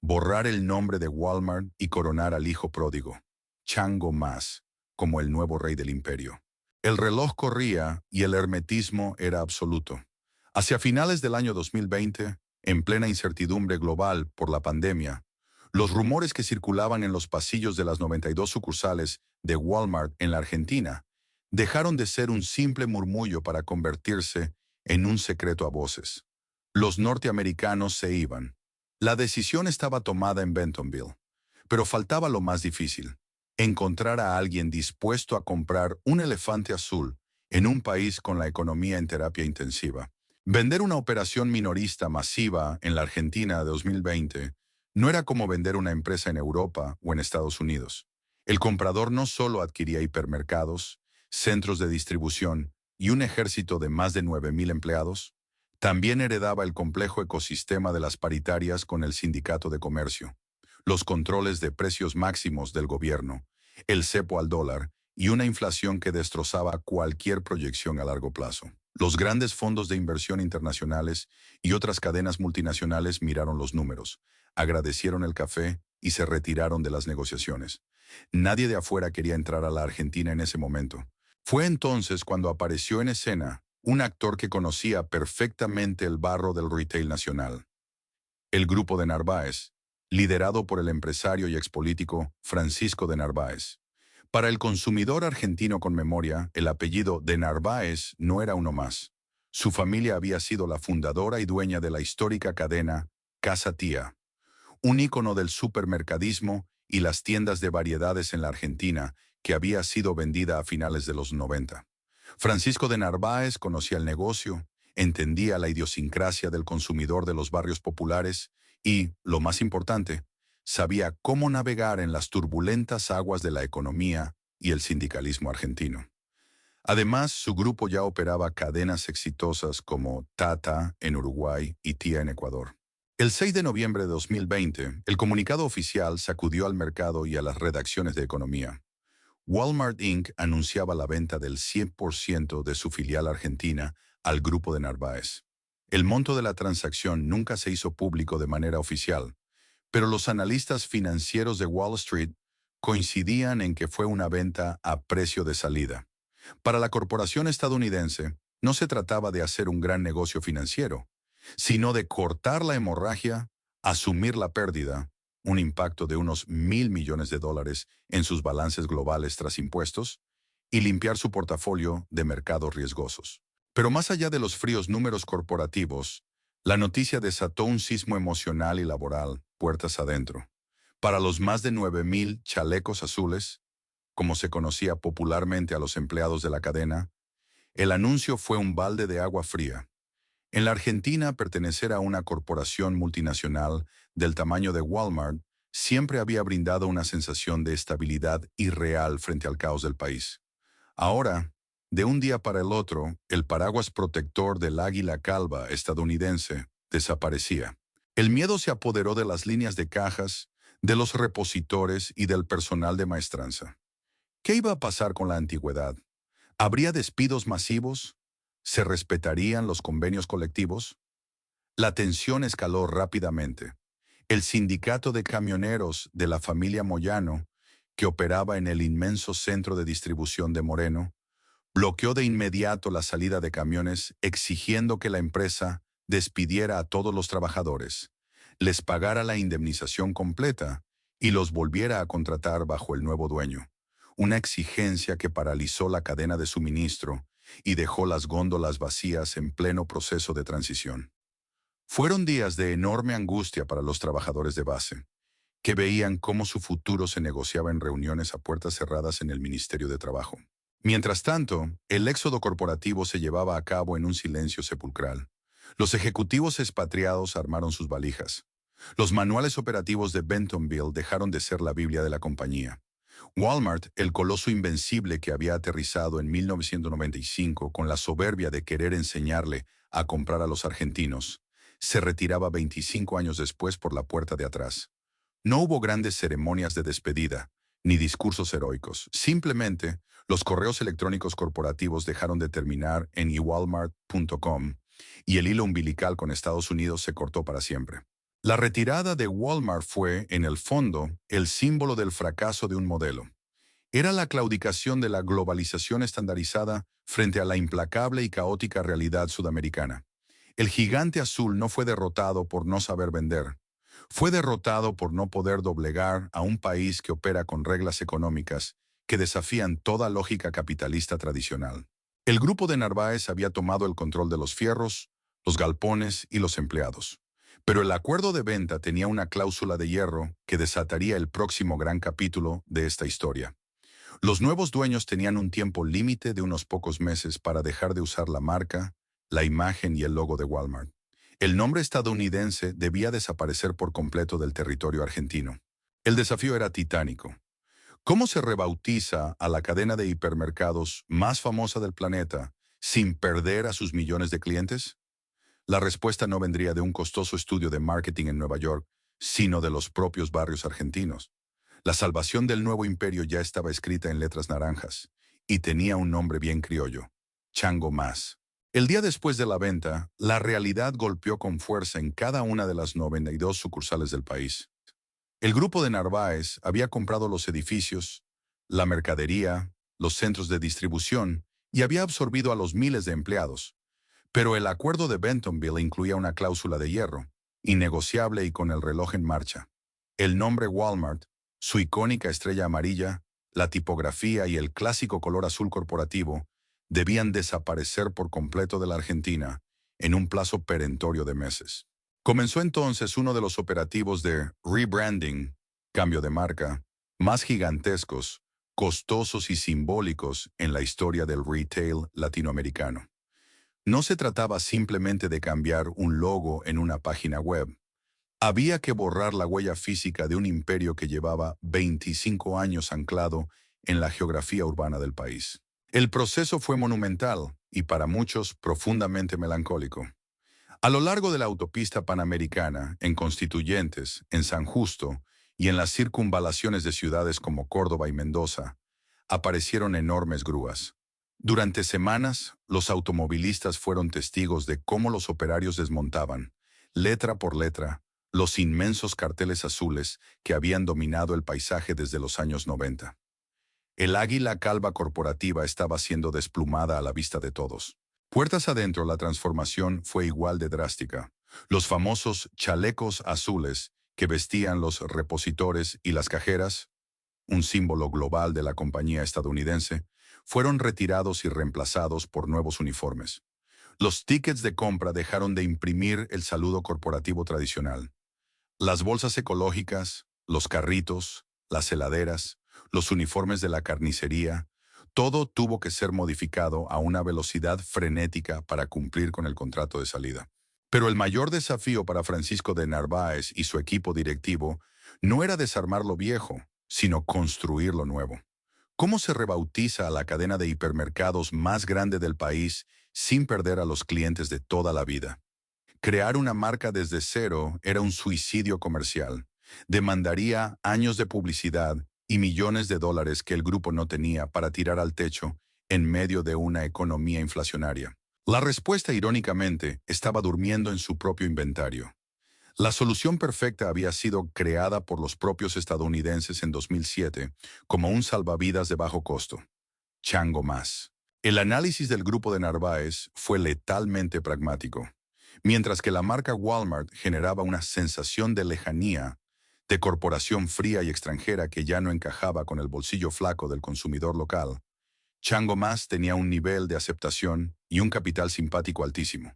borrar el nombre de Walmart y coronar al hijo pródigo, Chango Mas, como el nuevo rey del imperio. El reloj corría y el hermetismo era absoluto. Hacia finales del año 2020, en plena incertidumbre global por la pandemia, los rumores que circulaban en los pasillos de las 92 sucursales de Walmart en la Argentina dejaron de ser un simple murmullo para convertirse en un secreto a voces. Los norteamericanos se iban. La decisión estaba tomada en Bentonville, pero faltaba lo más difícil: encontrar a alguien dispuesto a comprar un elefante azul en un país con la economía en terapia intensiva. Vender una operación minorista masiva en la Argentina de 2020 no era como vender una empresa en Europa o en Estados Unidos. El comprador no solo adquiría hipermercados, centros de distribución y un ejército de más de 9.000 empleados, también heredaba el complejo ecosistema de las paritarias con el sindicato de comercio, los controles de precios máximos del gobierno, el cepo al dólar y una inflación que destrozaba cualquier proyección a largo plazo. Los grandes fondos de inversión internacionales y otras cadenas multinacionales miraron los números, agradecieron el café y se retiraron de las negociaciones. Nadie de afuera quería entrar a la Argentina en ese momento. Fue entonces cuando apareció en escena un actor que conocía perfectamente el barro del retail nacional: el Grupo de Narváez, liderado por el empresario y expolítico Francisco de Narváez. Para el consumidor argentino con memoria, el apellido de Narváez no era uno más. Su familia había sido la fundadora y dueña de la histórica cadena Casa Tía, un ícono del supermercadismo y las tiendas de variedades en la Argentina, que había sido vendida a finales de los 90. Francisco de Narváez conocía el negocio, entendía la idiosincrasia del consumidor de los barrios populares y, lo más importante, sabía cómo navegar en las turbulentas aguas de la economía y el sindicalismo argentino. Además, su grupo ya operaba cadenas exitosas como Tata en Uruguay y Tía en Ecuador. El 6 de noviembre de 2020, el comunicado oficial sacudió al mercado y a las redacciones de economía. Walmart Inc. anunciaba la venta del 100% de su filial argentina al Grupo de Narváez. El monto de la transacción nunca se hizo público de manera oficial, pero los analistas financieros de Wall Street coincidían en que fue una venta a precio de salida. Para la corporación estadounidense, no se trataba de hacer un gran negocio financiero, sino de cortar la hemorragia, asumir la pérdida, un impacto de unos $1.000 millones en sus balances globales tras impuestos, y limpiar su portafolio de mercados riesgosos. Pero más allá de los fríos números corporativos, la noticia desató un sismo emocional y laboral, puertas adentro. Para los más de 9.000 chalecos azules, como se conocía popularmente a los empleados de la cadena, el anuncio fue un balde de agua fría. En la Argentina, pertenecer a una corporación multinacional del tamaño de Walmart siempre había brindado una sensación de estabilidad irreal frente al caos del país. Ahora, de un día para el otro, el paraguas protector del águila calva estadounidense desaparecía. El miedo se apoderó de las líneas de cajas, de los repositores y del personal de maestranza. ¿Qué iba a pasar con la antigüedad? ¿Habría despidos masivos? ¿Se respetarían los convenios colectivos? La tensión escaló rápidamente. El sindicato de camioneros de la familia Moyano, que operaba en el inmenso centro de distribución de Moreno, bloqueó de inmediato la salida de camiones exigiendo que la empresa despidiera a todos los trabajadores, les pagara la indemnización completa y los volviera a contratar bajo el nuevo dueño. Una exigencia que paralizó la cadena de suministro y dejó las góndolas vacías en pleno proceso de transición. Fueron días de enorme angustia para los trabajadores de base, que veían cómo su futuro se negociaba en reuniones a puertas cerradas en el Ministerio de Trabajo. Mientras tanto, el éxodo corporativo se llevaba a cabo en un silencio sepulcral. Los ejecutivos expatriados armaron sus valijas. Los manuales operativos de Bentonville dejaron de ser la Biblia de la compañía. Walmart, el coloso invencible que había aterrizado en 1995 con la soberbia de querer enseñarle a comprar a los argentinos, se retiraba 25 años después por la puerta de atrás. No hubo grandes ceremonias de despedida, ni discursos heroicos. Simplemente, los correos electrónicos corporativos dejaron de terminar en ewalmart.com y el hilo umbilical con Estados Unidos se cortó para siempre. La retirada de Walmart fue, en el fondo, el símbolo del fracaso de un modelo. Era la claudicación de la globalización estandarizada frente a la implacable y caótica realidad sudamericana. El gigante azul no fue derrotado por no saber vender. Fue derrotado por no poder doblegar a un país que opera con reglas económicas que desafían toda lógica capitalista tradicional. El grupo de Narváez había tomado el control de los fierros, los galpones y los empleados. Pero el acuerdo de venta tenía una cláusula de hierro que desataría el próximo gran capítulo de esta historia. Los nuevos dueños tenían un tiempo límite de unos pocos meses para dejar de usar la marca, la imagen y el logo de Walmart. El nombre estadounidense debía desaparecer por completo del territorio argentino. El desafío era titánico. ¿Cómo se rebautiza a la cadena de hipermercados más famosa del planeta sin perder a sus millones de clientes? La respuesta no vendría de un costoso estudio de marketing en Nueva York, sino de los propios barrios argentinos. La salvación del nuevo imperio ya estaba escrita en letras naranjas, y tenía un nombre bien criollo: Chango Más. El día después de la venta, la realidad golpeó con fuerza en cada una de las 92 sucursales del país. El grupo de Narváez había comprado los edificios, la mercadería, los centros de distribución y había absorbido a los miles de empleados. Pero el acuerdo de Bentonville incluía una cláusula de hierro, innegociable y con el reloj en marcha. El nombre Walmart, su icónica estrella amarilla, la tipografía y el clásico color azul corporativo debían desaparecer por completo de la Argentina en un plazo perentorio de meses. Comenzó entonces uno de los operativos de rebranding, cambio de marca, más gigantescos, costosos y simbólicos en la historia del retail latinoamericano. No se trataba simplemente de cambiar un logo en una página web. Había que borrar la huella física de un imperio que llevaba 25 años anclado en la geografía urbana del país. El proceso fue monumental y para muchos profundamente melancólico. A lo largo de la autopista panamericana, en Constituyentes, en San Justo y en las circunvalaciones de ciudades como Córdoba y Mendoza, aparecieron enormes grúas. Durante semanas, los automovilistas fueron testigos de cómo los operarios desmontaban, letra por letra, los inmensos carteles azules que habían dominado el paisaje desde los años 90. El águila calva corporativa estaba siendo desplumada a la vista de todos. Puertas adentro, la transformación fue igual de drástica. Los famosos chalecos azules que vestían los repositores y las cajeras, un símbolo global de la compañía estadounidense, fueron retirados y reemplazados por nuevos uniformes. Los tickets de compra dejaron de imprimir el saludo corporativo tradicional. Las bolsas ecológicas, los carritos, las heladeras, los uniformes de la carnicería, todo tuvo que ser modificado a una velocidad frenética para cumplir con el contrato de salida. Pero el mayor desafío para Francisco de Narváez y su equipo directivo no era desarmar lo viejo, sino construir lo nuevo. ¿Cómo se rebautiza a la cadena de hipermercados más grande del país sin perder a los clientes de toda la vida? Crear una marca desde cero era un suicidio comercial. Demandaría años de publicidad y millones de dólares que el grupo no tenía para tirar al techo en medio de una economía inflacionaria. La respuesta, irónicamente, estaba durmiendo en su propio inventario. La solución perfecta había sido creada por los propios estadounidenses en 2007 como un salvavidas de bajo costo. Chango Más. El análisis del grupo de Narváez fue letalmente pragmático. Mientras que la marca Walmart generaba una sensación de lejanía, de corporación fría y extranjera que ya no encajaba con el bolsillo flaco del consumidor local, Chango Más tenía un nivel de aceptación y un capital simpático altísimo.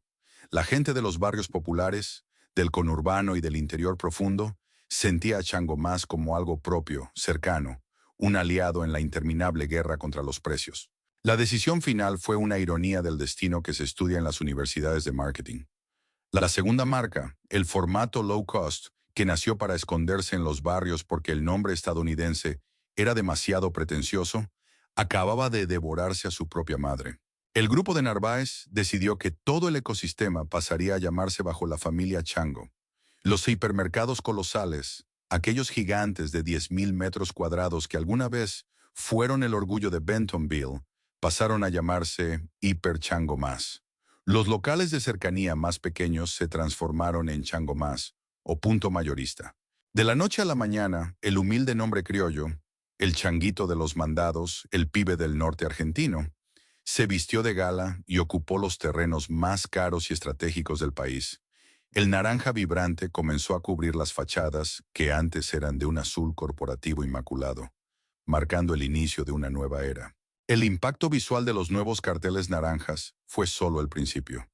La gente de los barrios populares, del conurbano y del interior profundo, sentía a Chango Más como algo propio, cercano, un aliado en la interminable guerra contra los precios. La decisión final fue una ironía del destino que se estudia en las universidades de marketing. La segunda marca, el formato low cost, que nació para esconderse en los barrios porque el nombre estadounidense era demasiado pretencioso, acababa de devorarse a su propia madre. El grupo de Narváez decidió que todo el ecosistema pasaría a llamarse bajo la familia Chango. Los hipermercados colosales, aquellos gigantes de 10.000 metros cuadrados que alguna vez fueron el orgullo de Bentonville, pasaron a llamarse Hiper Chango Más. Los locales de cercanía más pequeños se transformaron en Chango Más, o punto mayorista. De la noche a la mañana, el humilde nombre criollo, el changuito de los mandados, el pibe del norte argentino, se vistió de gala y ocupó los terrenos más caros y estratégicos del país. El naranja vibrante comenzó a cubrir las fachadas que antes eran de un azul corporativo inmaculado, marcando el inicio de una nueva era. El impacto visual de los nuevos carteles naranjas fue solo el principio.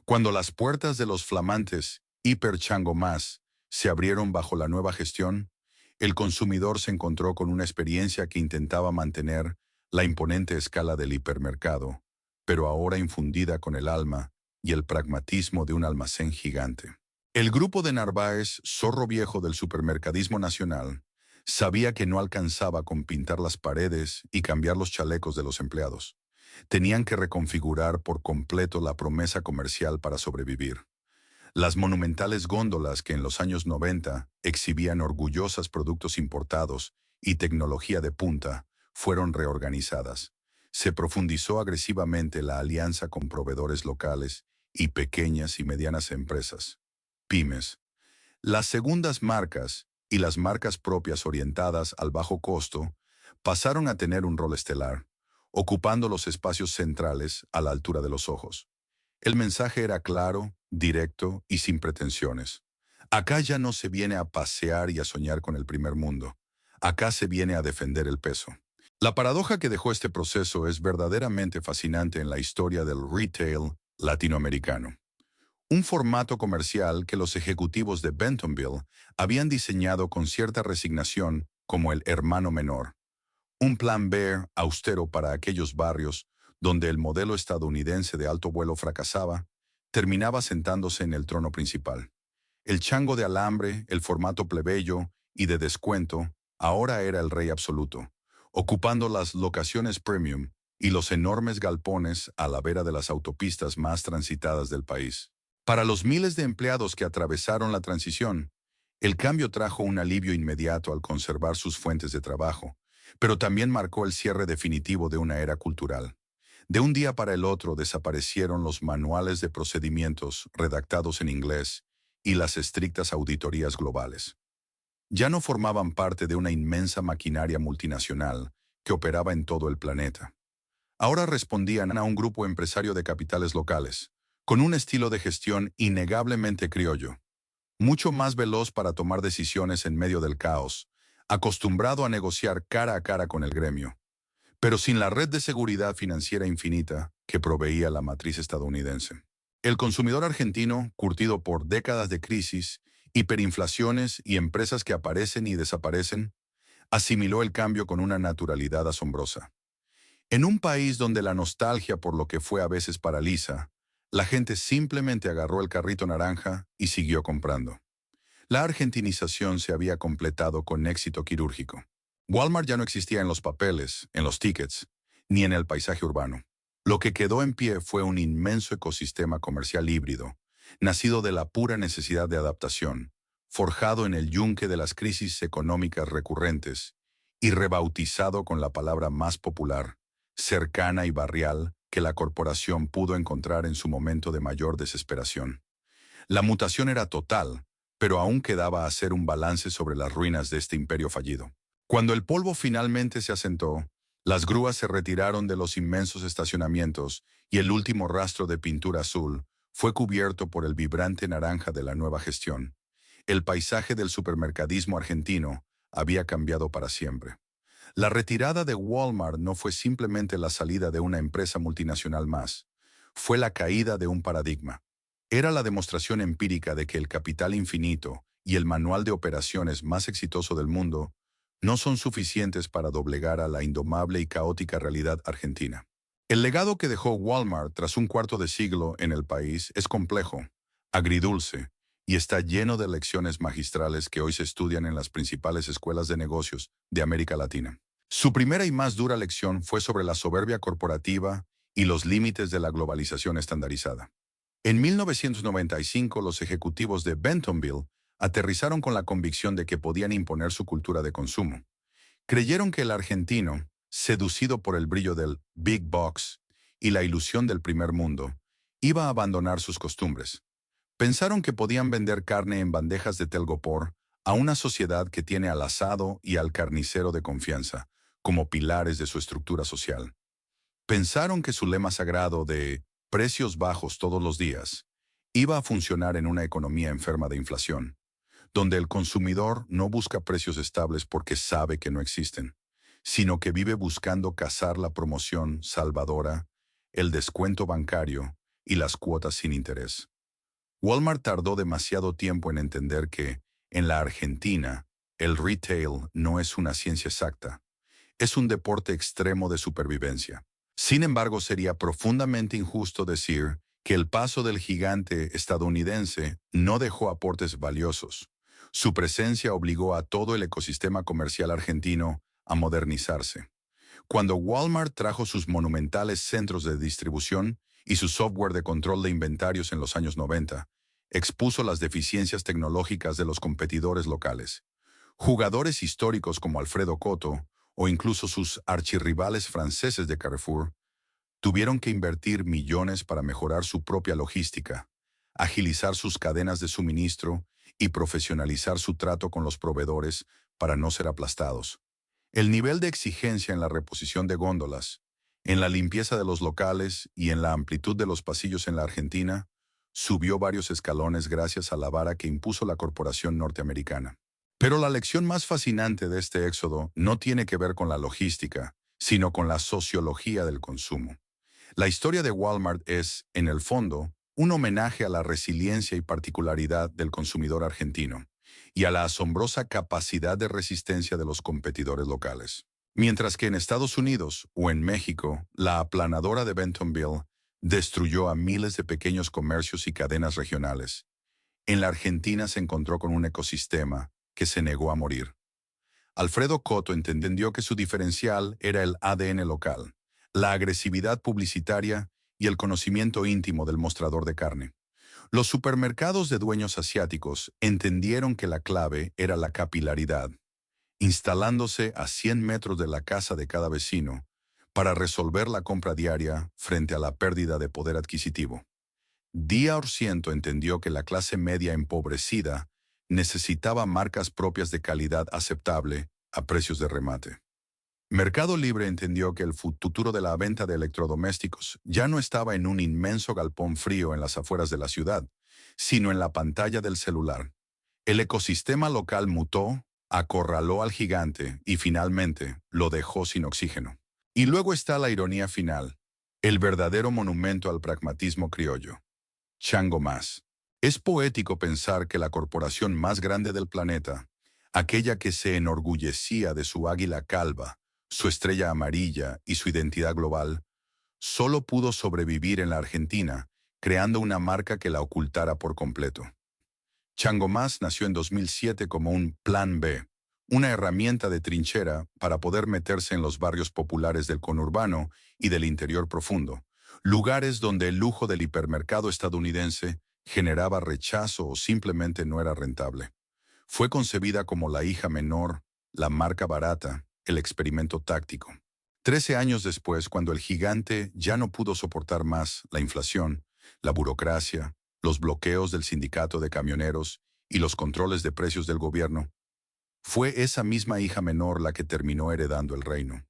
Cuando las puertas de los flamantes Hiper Chango Más se abrieron bajo la nueva gestión, el consumidor se encontró con una experiencia que intentaba mantener la imponente escala del hipermercado, pero ahora infundida con el alma y el pragmatismo de un almacén gigante. El grupo de Narváez, zorro viejo del supermercadismo nacional, sabía que no alcanzaba con pintar las paredes y cambiar los chalecos de los empleados. Tenían que reconfigurar por completo la promesa comercial para sobrevivir. Las monumentales góndolas que en los años 90 exhibían orgullosas productos importados y tecnología de punta fueron reorganizadas. Se profundizó agresivamente la alianza con proveedores locales y pequeñas y medianas empresas, pymes. Las segundas marcas y las marcas propias orientadas al bajo costo pasaron a tener un rol estelar, ocupando los espacios centrales a la altura de los ojos. El mensaje era claro, directo y sin pretensiones. Acá ya no se viene a pasear y a soñar con el primer mundo. Acá se viene a defender el peso. La paradoja que dejó este proceso es verdaderamente fascinante en la historia del retail latinoamericano. Un formato comercial que los ejecutivos de Bentonville habían diseñado con cierta resignación como el hermano menor. Un plan B austero para aquellos barrios donde el modelo estadounidense de alto vuelo fracasaba, terminaba sentándose en el trono principal. El chango de alambre, el formato plebeyo y de descuento, ahora era el rey absoluto, ocupando las locaciones premium y los enormes galpones a la vera de las autopistas más transitadas del país. Para los miles de empleados que atravesaron la transición, el cambio trajo un alivio inmediato al conservar sus fuentes de trabajo, pero también marcó el cierre definitivo de una era cultural. De un día para el otro desaparecieron los manuales de procedimientos redactados en inglés y las estrictas auditorías globales. Ya no formaban parte de una inmensa maquinaria multinacional que operaba en todo el planeta. Ahora respondían a un grupo empresario de capitales locales, con un estilo de gestión innegablemente criollo, mucho más veloz para tomar decisiones en medio del caos, acostumbrado a negociar cara a cara con el gremio, pero sin la red de seguridad financiera infinita que proveía la matriz estadounidense. El consumidor argentino, curtido por décadas de crisis, hiperinflaciones y empresas que aparecen y desaparecen, asimiló el cambio con una naturalidad asombrosa. En un país donde la nostalgia por lo que fue a veces paraliza, la gente simplemente agarró el carrito naranja y siguió comprando. La argentinización se había completado con éxito quirúrgico. Walmart ya no existía en los papeles, en los tickets, ni en el paisaje urbano. Lo que quedó en pie fue un inmenso ecosistema comercial híbrido, nacido de la pura necesidad de adaptación, forjado en el yunque de las crisis económicas recurrentes y rebautizado con la palabra más popular, cercana y barrial que la corporación pudo encontrar en su momento de mayor desesperación. La mutación era total, pero aún quedaba hacer un balance sobre las ruinas de este imperio fallido. Cuando el polvo finalmente se asentó, las grúas se retiraron de los inmensos estacionamientos y el último rastro de pintura azul fue cubierto por el vibrante naranja de la nueva gestión. El paisaje del supermercadismo argentino había cambiado para siempre. La retirada de Walmart no fue simplemente la salida de una empresa multinacional más, fue la caída de un paradigma. Era la demostración empírica de que el capital infinito y el manual de operaciones más exitoso del mundo no son suficientes para doblegar a la indomable y caótica realidad argentina. El legado que dejó Walmart tras un cuarto de siglo en el país es complejo, agridulce, y está lleno de lecciones magistrales que hoy se estudian en las principales escuelas de negocios de América Latina. Su primera y más dura lección fue sobre la soberbia corporativa y los límites de la globalización estandarizada. En 1995, los ejecutivos de Bentonville aterrizaron con la convicción de que podían imponer su cultura de consumo. Creyeron que el argentino, seducido por el brillo del Big Box y la ilusión del primer mundo, iba a abandonar sus costumbres. Pensaron que podían vender carne en bandejas de telgopor a una sociedad que tiene al asado y al carnicero de confianza como pilares de su estructura social. Pensaron que su lema sagrado de precios bajos todos los días iba a funcionar en una economía enferma de inflación, donde el consumidor no busca precios estables porque sabe que no existen, sino que vive buscando cazar la promoción salvadora, el descuento bancario y las cuotas sin interés. Walmart tardó demasiado tiempo en entender que, en la Argentina, el retail no es una ciencia exacta, es un deporte extremo de supervivencia. Sin embargo, sería profundamente injusto decir que el paso del gigante estadounidense no dejó aportes valiosos. Su presencia obligó a todo el ecosistema comercial argentino a modernizarse. Cuando Walmart trajo sus monumentales centros de distribución y su software de control de inventarios en los años 90, expuso las deficiencias tecnológicas de los competidores locales. Jugadores históricos como Alfredo Coto, o incluso sus archirrivales franceses de Carrefour, tuvieron que invertir millones para mejorar su propia logística, agilizar sus cadenas de suministro y profesionalizar su trato con los proveedores para no ser aplastados. El nivel de exigencia en la reposición de góndolas, en la limpieza de los locales y en la amplitud de los pasillos en la Argentina subió varios escalones gracias a la vara que impuso la corporación norteamericana. Pero la lección más fascinante de este éxodo no tiene que ver con la logística, sino con la sociología del consumo. La historia de Walmart es, en el fondo, un homenaje a la resiliencia y particularidad del consumidor argentino y a la asombrosa capacidad de resistencia de los competidores locales. Mientras que en Estados Unidos o en México, la aplanadora de Bentonville destruyó a miles de pequeños comercios y cadenas regionales, en la Argentina se encontró con un ecosistema que se negó a morir. Alfredo Coto entendió que su diferencial era el ADN local, la agresividad publicitaria y el conocimiento íntimo del mostrador de carne. Los supermercados de dueños asiáticos entendieron que la clave era la capilaridad, instalándose a 100 metros de la casa de cada vecino para resolver la compra diaria frente a la pérdida de poder adquisitivo. Dior entendió que la clase media empobrecida necesitaba marcas propias de calidad aceptable a precios de remate. Mercado Libre entendió que el futuro de la venta de electrodomésticos ya no estaba en un inmenso galpón frío en las afueras de la ciudad, sino en la pantalla del celular. El ecosistema local mutó, acorraló al gigante y finalmente lo dejó sin oxígeno. Y luego está la ironía final, el verdadero monumento al pragmatismo criollo. Chango Más. Es poético pensar que la corporación más grande del planeta, aquella que se enorgullecía de su águila calva, su estrella amarilla y su identidad global, solo pudo sobrevivir en la Argentina, creando una marca que la ocultara por completo. Chango Más nació en 2007 como un Plan B, una herramienta de trinchera para poder meterse en los barrios populares del conurbano y del interior profundo, lugares donde el lujo del hipermercado estadounidense generaba rechazo o simplemente no era rentable. Fue concebida como la hija menor, la marca barata, el experimento táctico. 13 años después, cuando el gigante ya no pudo soportar más la inflación, la burocracia, los bloqueos del sindicato de camioneros y los controles de precios del gobierno, fue esa misma hija menor la que terminó heredando el reino.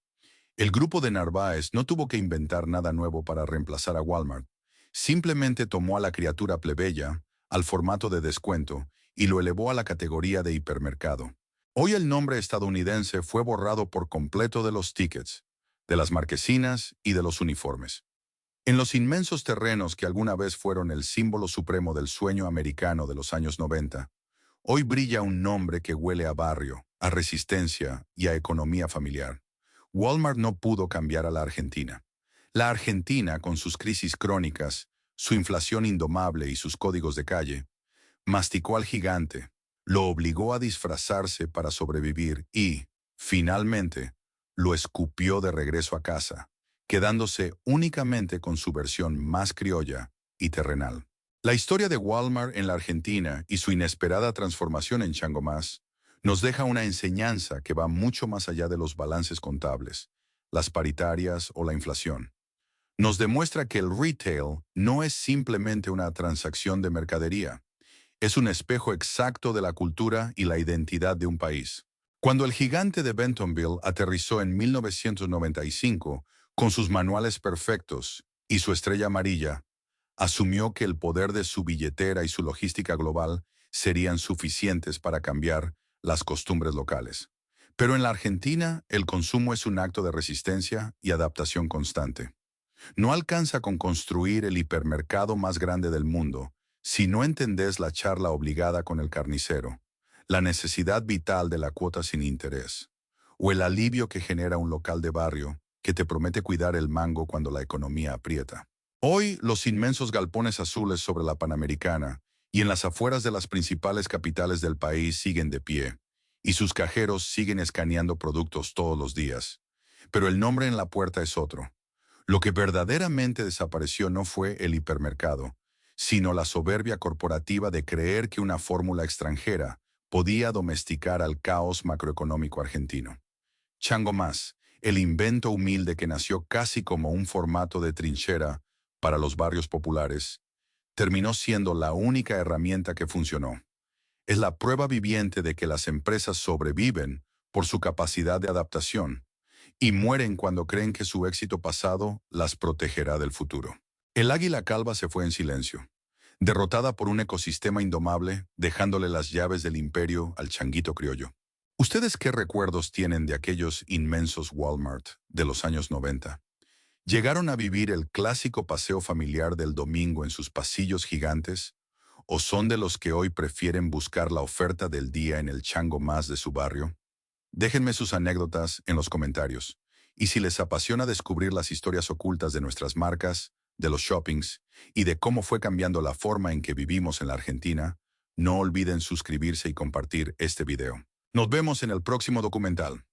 El grupo de Narváez no tuvo que inventar nada nuevo para reemplazar a Walmart. Simplemente tomó a la criatura plebeya, al formato de descuento, y lo elevó a la categoría de hipermercado. Hoy el nombre estadounidense fue borrado por completo de los tickets, de las marquesinas y de los uniformes. En los inmensos terrenos que alguna vez fueron el símbolo supremo del sueño americano de los años 90, hoy brilla un nombre que huele a barrio, a resistencia y a economía familiar. Walmart no pudo cambiar a la Argentina. La Argentina, con sus crisis crónicas, su inflación indomable y sus códigos de calle, masticó al gigante, lo obligó a disfrazarse para sobrevivir y, finalmente, lo escupió de regreso a casa, quedándose únicamente con su versión más criolla y terrenal. La historia de Walmart en la Argentina y su inesperada transformación en Chango Más nos deja una enseñanza que va mucho más allá de los balances contables, las paritarias o la inflación. Nos demuestra que el retail no es simplemente una transacción de mercadería, es un espejo exacto de la cultura y la identidad de un país. Cuando el gigante de Bentonville aterrizó en 1995 con sus manuales perfectos y su estrella amarilla, asumió que el poder de su billetera y su logística global serían suficientes para cambiar las costumbres locales. Pero en la Argentina, el consumo es un acto de resistencia y adaptación constante. No alcanza con construir el hipermercado más grande del mundo si no entendés la charla obligada con el carnicero, la necesidad vital de la cuota sin interés, o el alivio que genera un local de barrio que te promete cuidar el mango cuando la economía aprieta. Hoy, los inmensos galpones azules sobre la Panamericana y en las afueras de las principales capitales del país siguen de pie, y sus cajeros siguen escaneando productos todos los días. Pero el nombre en la puerta es otro. Lo que verdaderamente desapareció no fue el hipermercado, sino la soberbia corporativa de creer que una fórmula extranjera podía domesticar al caos macroeconómico argentino. Chango Más, el invento humilde que nació casi como un formato de trinchera para los barrios populares, terminó siendo la única herramienta que funcionó. Es la prueba viviente de que las empresas sobreviven por su capacidad de adaptación y mueren cuando creen que su éxito pasado las protegerá del futuro. El águila calva se fue en silencio, derrotada por un ecosistema indomable, dejándole las llaves del imperio al changuito criollo. ¿Ustedes qué recuerdos tienen de aquellos inmensos Walmart de los años 90? ¿Llegaron a vivir el clásico paseo familiar del domingo en sus pasillos gigantes? ¿O son de los que hoy prefieren buscar la oferta del día en el Chango Más de su barrio? Déjenme sus anécdotas en los comentarios. Y si les apasiona descubrir las historias ocultas de nuestras marcas, de los shoppings y de cómo fue cambiando la forma en que vivimos en la Argentina, no olviden suscribirse y compartir este video. Nos vemos en el próximo documental.